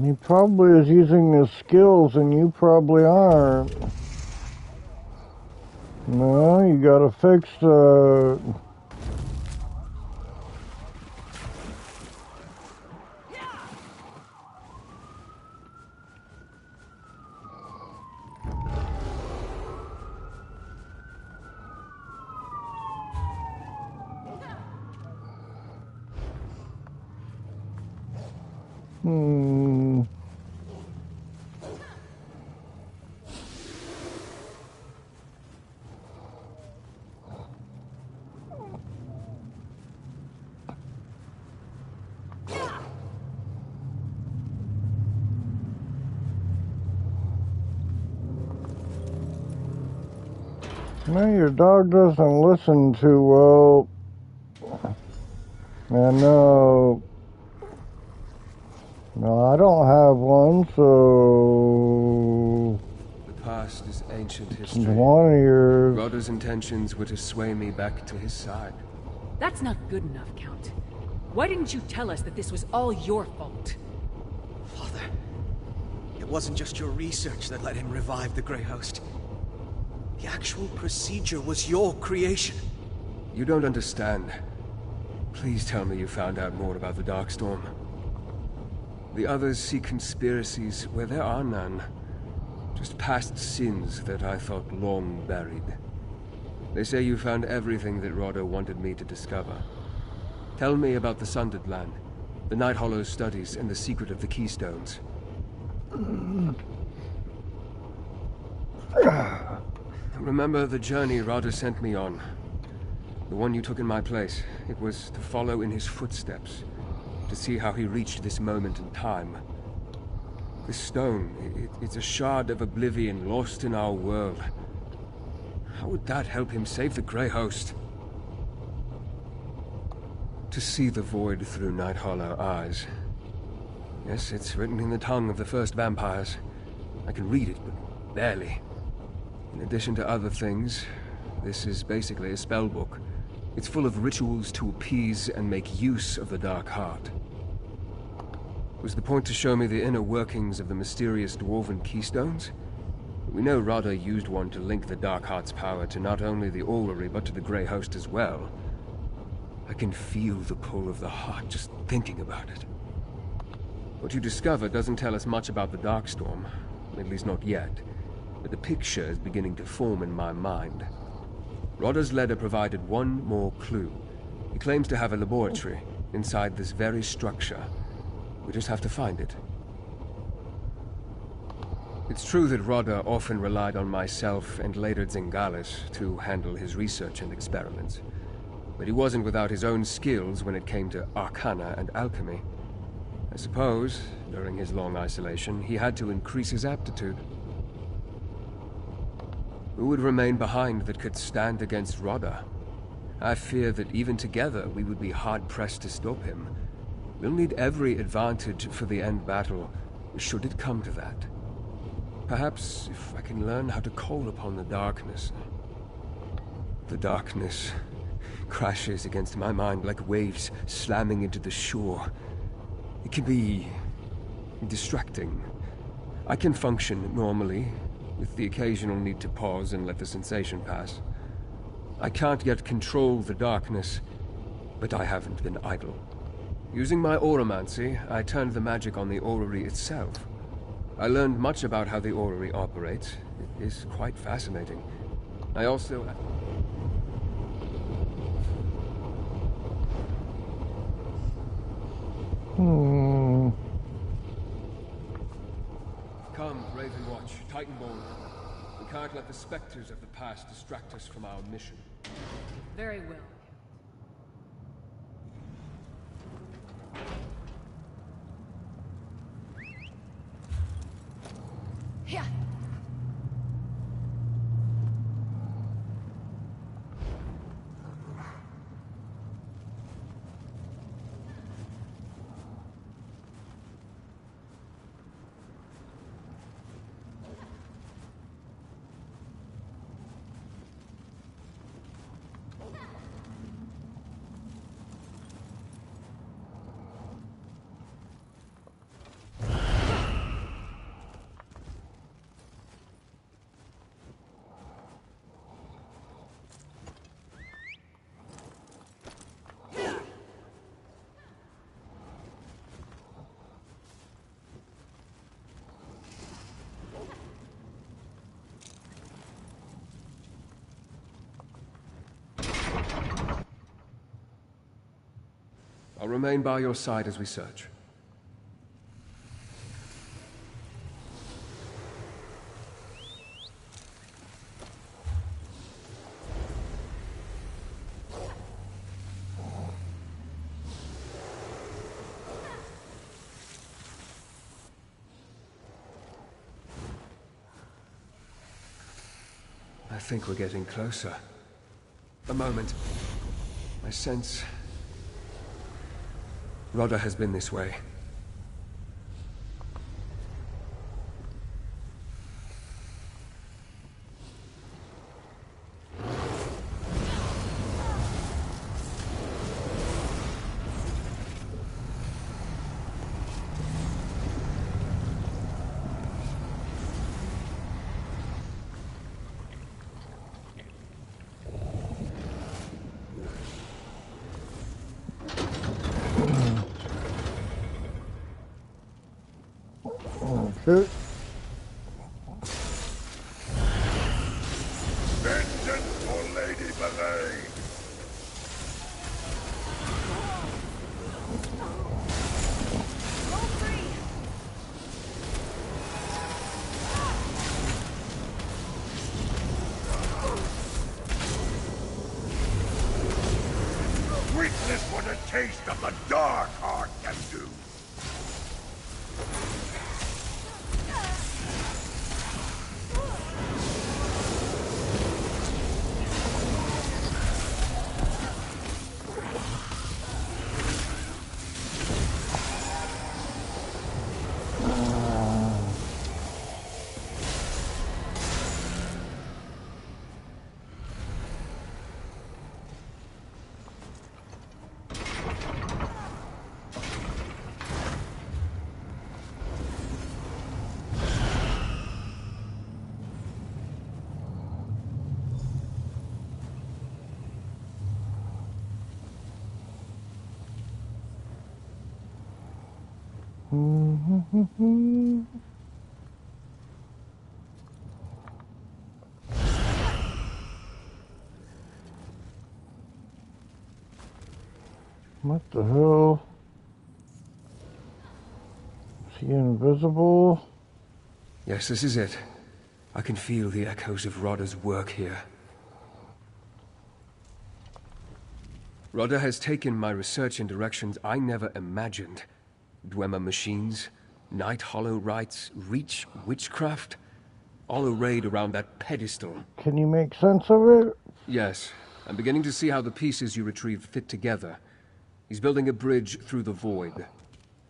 He probably is using his skills and you probably aren't. No, you gotta fix the... No, your dog doesn't listen too well. And no, I don't have one, so... The past is ancient history. One of yours. Rodder's intentions were to sway me back to his side. That's not good enough, Count. Why didn't you tell us that this was all your fault? Father, it wasn't just your research that let him revive the Grey Host. The actual procedure was your creation. You don't understand. Please tell me you found out more about the Darkstorm. The others see conspiracies where there are none. Just past sins that I thought long buried. They say you found everything that Rodder wanted me to discover. Tell me about the Sundered Land, the Night Hollow studies, and the secret of the Keystones. Remember the journey Rodder sent me on? The one you took in my place. It was to follow in his footsteps, to see how he reached this moment in time. This stone, it's a shard of oblivion lost in our world. How would that help him save the Grey Host? To see the void through Night Hollow eyes. Yes, it's written in the tongue of the first vampires. I can read it, but barely. In addition to other things, This is basically a spell book. It's full of rituals to appease and make use of the Dark Heart. Was the point to show me the inner workings of the mysterious dwarven keystones? We know Radha used one to link the Dark Heart's power to not only the orrery, but to the Grey Host as well. I can feel the pull of the heart just thinking about it. What you discover doesn't tell us much about the Darkstorm, at least not yet, but the picture is beginning to form in my mind. Radha's letter provided one more clue. He claims to have a laboratory inside this very structure. We just have to find it. It's true that Radha often relied on myself and later Zingalis to handle his research and experiments. But he wasn't without his own skills when it came to arcana and alchemy. I suppose, during his long isolation, he had to increase his aptitude. Who would remain behind that could stand against Radha? I fear that even together we would be hard-pressed to stop him. We'll need every advantage for the end battle, should it come to that. Perhaps if I can learn how to call upon the darkness. The darkness crashes against my mind like waves slamming into the shore. It can be distracting. I can function normally, with the occasional need to pause and let the sensation pass. I can't yet control the darkness, but I haven't been idle. Using my auramancy, I turned the magic on the orrery itself. I learned much about how the orrery operates. It is quite fascinating. I also... Come, Ravenwatch, Titanborn. We can't let the specters of the past distract us from our mission. Very well. Yeah. I'll remain by your side as we search. I think we're getting closer. A moment. I sense... Radha has been this way. Shoot. Vengeance for Lady Belain! Witness what a taste of the Dark Heart can do! What the hell? Is he invisible? Yes, this is it. I can feel the echoes of Rodda's work here. Rodda has taken my research in directions I never imagined. Dwemer machines, Night Hollow rites, Reach witchcraft, all arrayed around that pedestal. Can you make sense of it? Yes, I'm beginning to see how the pieces you retrieved fit together. He's building a bridge through the void.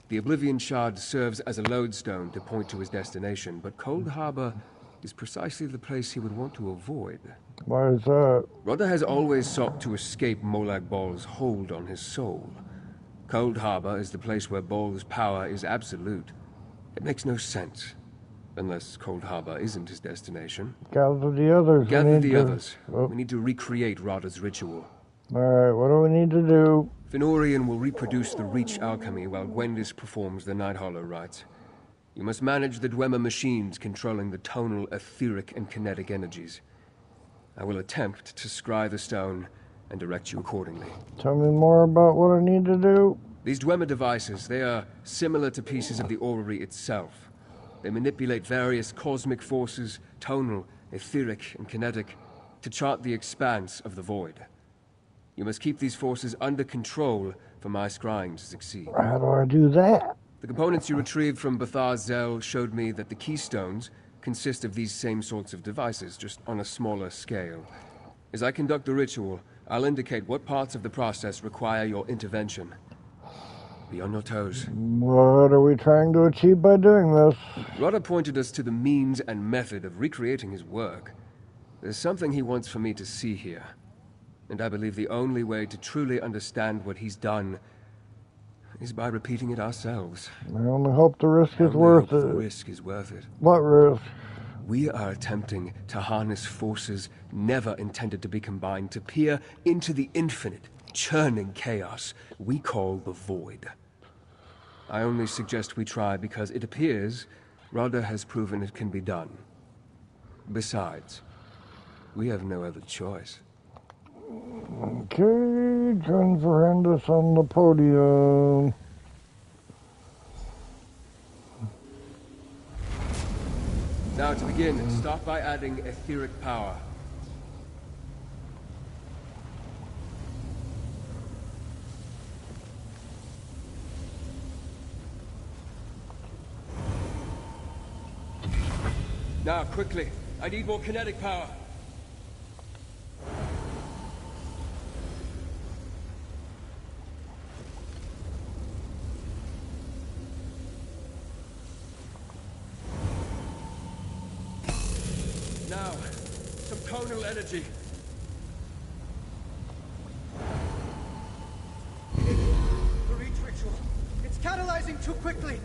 The Oblivion Shard serves as a lodestone to point to his destination, but Cold Harbor is precisely the place he would want to avoid. Why is that? Rodda has always sought to escape Molag Bal's hold on his soul. Cold Harbor is the place where Bal's power is absolute. It makes no sense. Unless Cold Harbor isn't his destination. Gather the others. Gather the others. We need to recreate Rodda's ritual. Alright, what do we need to do? Fenorian will reproduce the Reach alchemy while Gwendis performs the Night Hollow rites. You must manage the Dwemer machines controlling the tonal, etheric, and kinetic energies. I will attempt to scry the stone and direct you accordingly. Tell me more about what I need to do. These Dwemer devices, they are similar to pieces of the orrery itself. They manipulate various cosmic forces, tonal, etheric, and kinetic, to chart the expanse of the void. You must keep these forces under control for my scrying to succeed. How do I do that? The components you retrieved from Bathar Zel showed me that the keystones consist of these same sorts of devices, just on a smaller scale. As I conduct the ritual, I'll indicate what parts of the process require your intervention. Be on your toes. What are we trying to achieve by doing this? Rodda pointed us to the means and method of recreating his work. There's something he wants for me to see here. And I believe the only way to truly understand what he's done is by repeating it ourselves. I only hope the risk is worth it. The risk is worth it. What risk? We are attempting to harness forces never intended to be combined to peer into the infinite, churning chaos we call the Void. I only suggest we try because it appears Rodda has proven it can be done. Besides, we have no other choice. Okay, John Verandis on the podium. Now to begin, start by adding etheric power. Now, quickly, I need more kinetic power. Now, some tonal energy. The Reach ritual. It's catalyzing too quickly.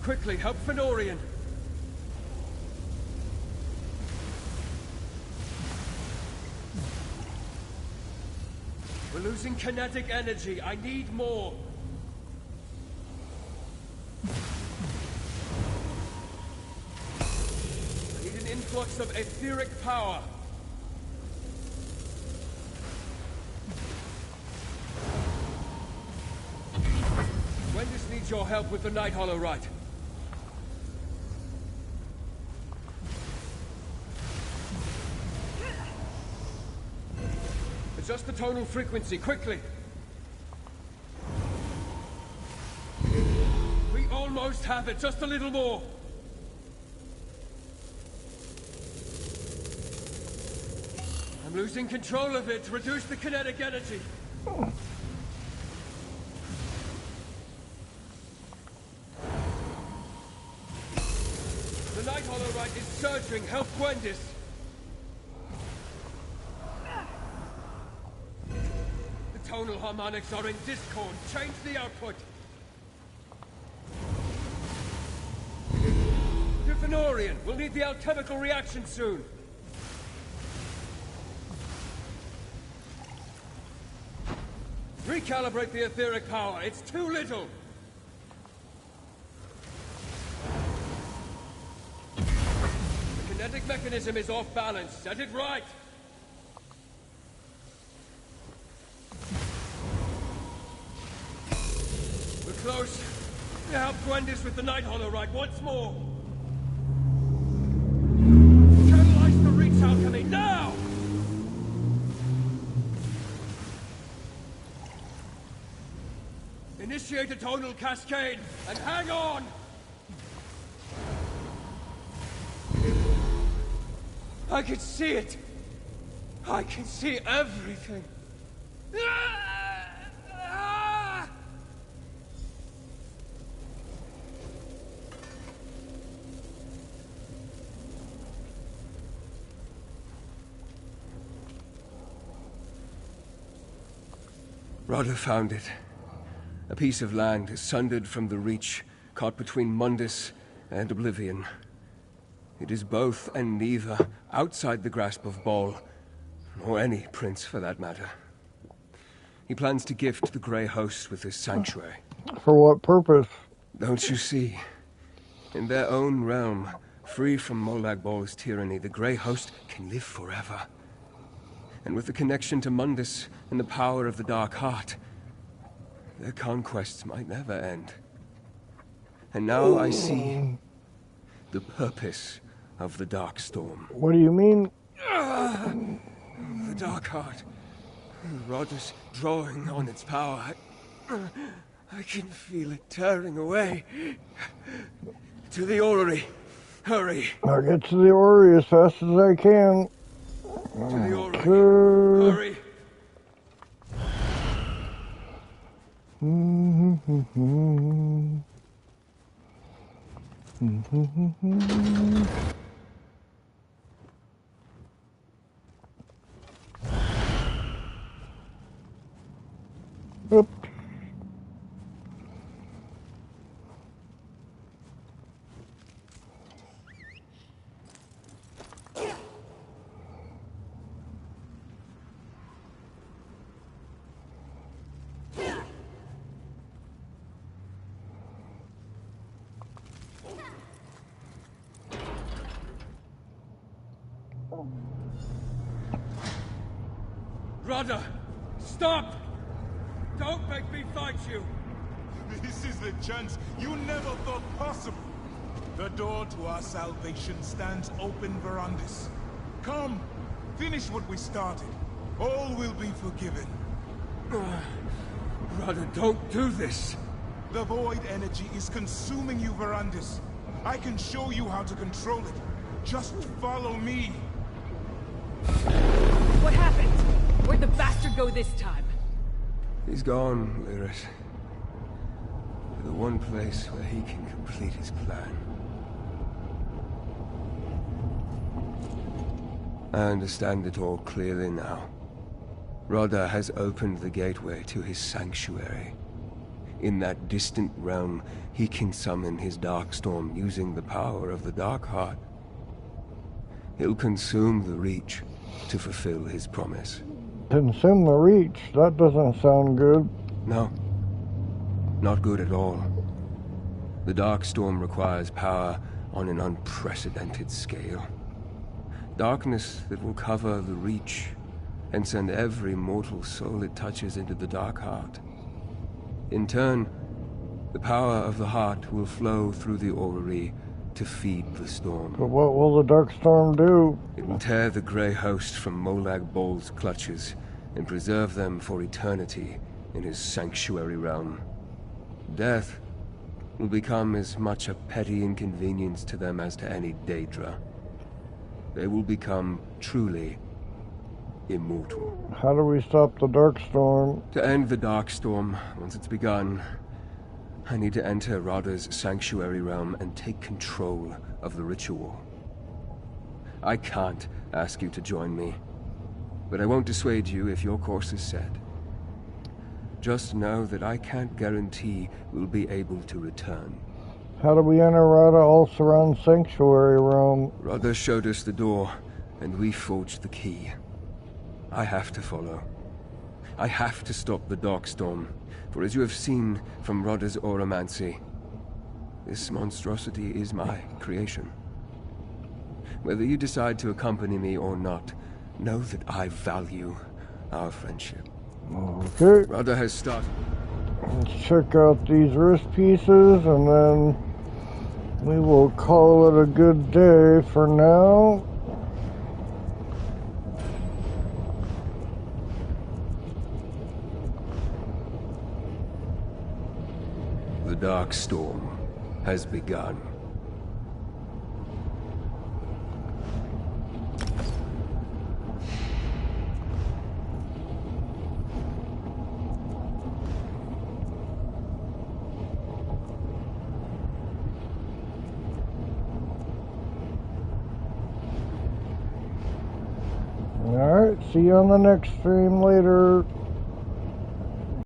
Quickly, help Fenorian. We're losing kinetic energy. I need more. I need an influx of etheric power. Gwendis needs your help with the Night Hollow rite. Adjust the tonal frequency, quickly! We almost have it, just a little more! I'm losing control of it. Reduce the kinetic energy. The Night Hollow rite is surging. Help Gwendis. Tonal harmonics are in discord. Change the output. To Fenorian. We'll need the alchemical reaction soon. Recalibrate the etheric power. It's too little. The kinetic mechanism is off balance. Set it right. We're close. Help Gwendis with the Night Hollow right once more. Catalyze the reach alchemy now! Initiate a tonal cascade and hang on! I can see it! I can see everything! Rodder found it. A piece of land sundered from the Reach, caught between Mundus and Oblivion. It is both and neither, outside the grasp of Ball, or any prince for that matter. He plans to gift the Grey Host with his sanctuary. For what purpose? Don't you see? In their own realm, free from Molag Ball's tyranny, the Grey Host can live forever. And with the connection to Mundus and the power of the Dark Heart, their conquests might never end. And now I see the purpose of the Dark Storm. What do you mean? The Dark Heart. Rodder's drawing on its power. I can feel it tearing away. To the orrery. Hurry. I'll get to the orrery as fast as I can. To the orrery. Hurry. Oops. Rodder, stop! Don't make me fight you! This is the chance you never thought possible. The door to our salvation stands open, Verandis. Come, finish what we started. All will be forgiven. Rodder, don't do this! The void energy is consuming you, Verandis. I can show you how to control it. Just follow me. What happened? Where'd the bastard go this time? He's gone, Lyris. To the one place where he can complete his plan. I understand it all clearly now. Rodder has opened the gateway to his sanctuary. In that distant realm, he can summon his Darkstorm using the power of the Dark Heart. He'll consume the Reach to fulfill his promise. Consume the Reach? That doesn't sound good. No. Not good at all. The Darkstorm requires power on an unprecedented scale. Darkness that will cover the Reach and send every mortal soul it touches into the Dark Heart. In turn, the power of the Heart will flow through the orrery to feed the storm. But what will the Darkstorm do? It will tear the Grey Host from Molag Bol's clutches and preserve them for eternity in his sanctuary realm. Death will become as much a petty inconvenience to them as to any Daedra. They will become truly immortal. How do we stop the Darkstorm? To end the Darkstorm, once it's begun, I need to enter Rodder's sanctuary realm and take control of the ritual. I can't ask you to join me, but I won't dissuade you if your course is set. Just know that I can't guarantee we'll be able to return. How do we enter Rada Al-Saran sanctuary realm? Rodder showed us the door, and we forged the key. I have to follow. I have to stop the Darkstorm, for as you have seen from Rodda's Oromancy, this monstrosity is my creation. Whether you decide to accompany me or not, know that I value our friendship. Okay. Rodda has started... Let's check out these wrist pieces, and then we will call it a good day for now. The Darkstorm has begun. Alright, see you on the next stream later.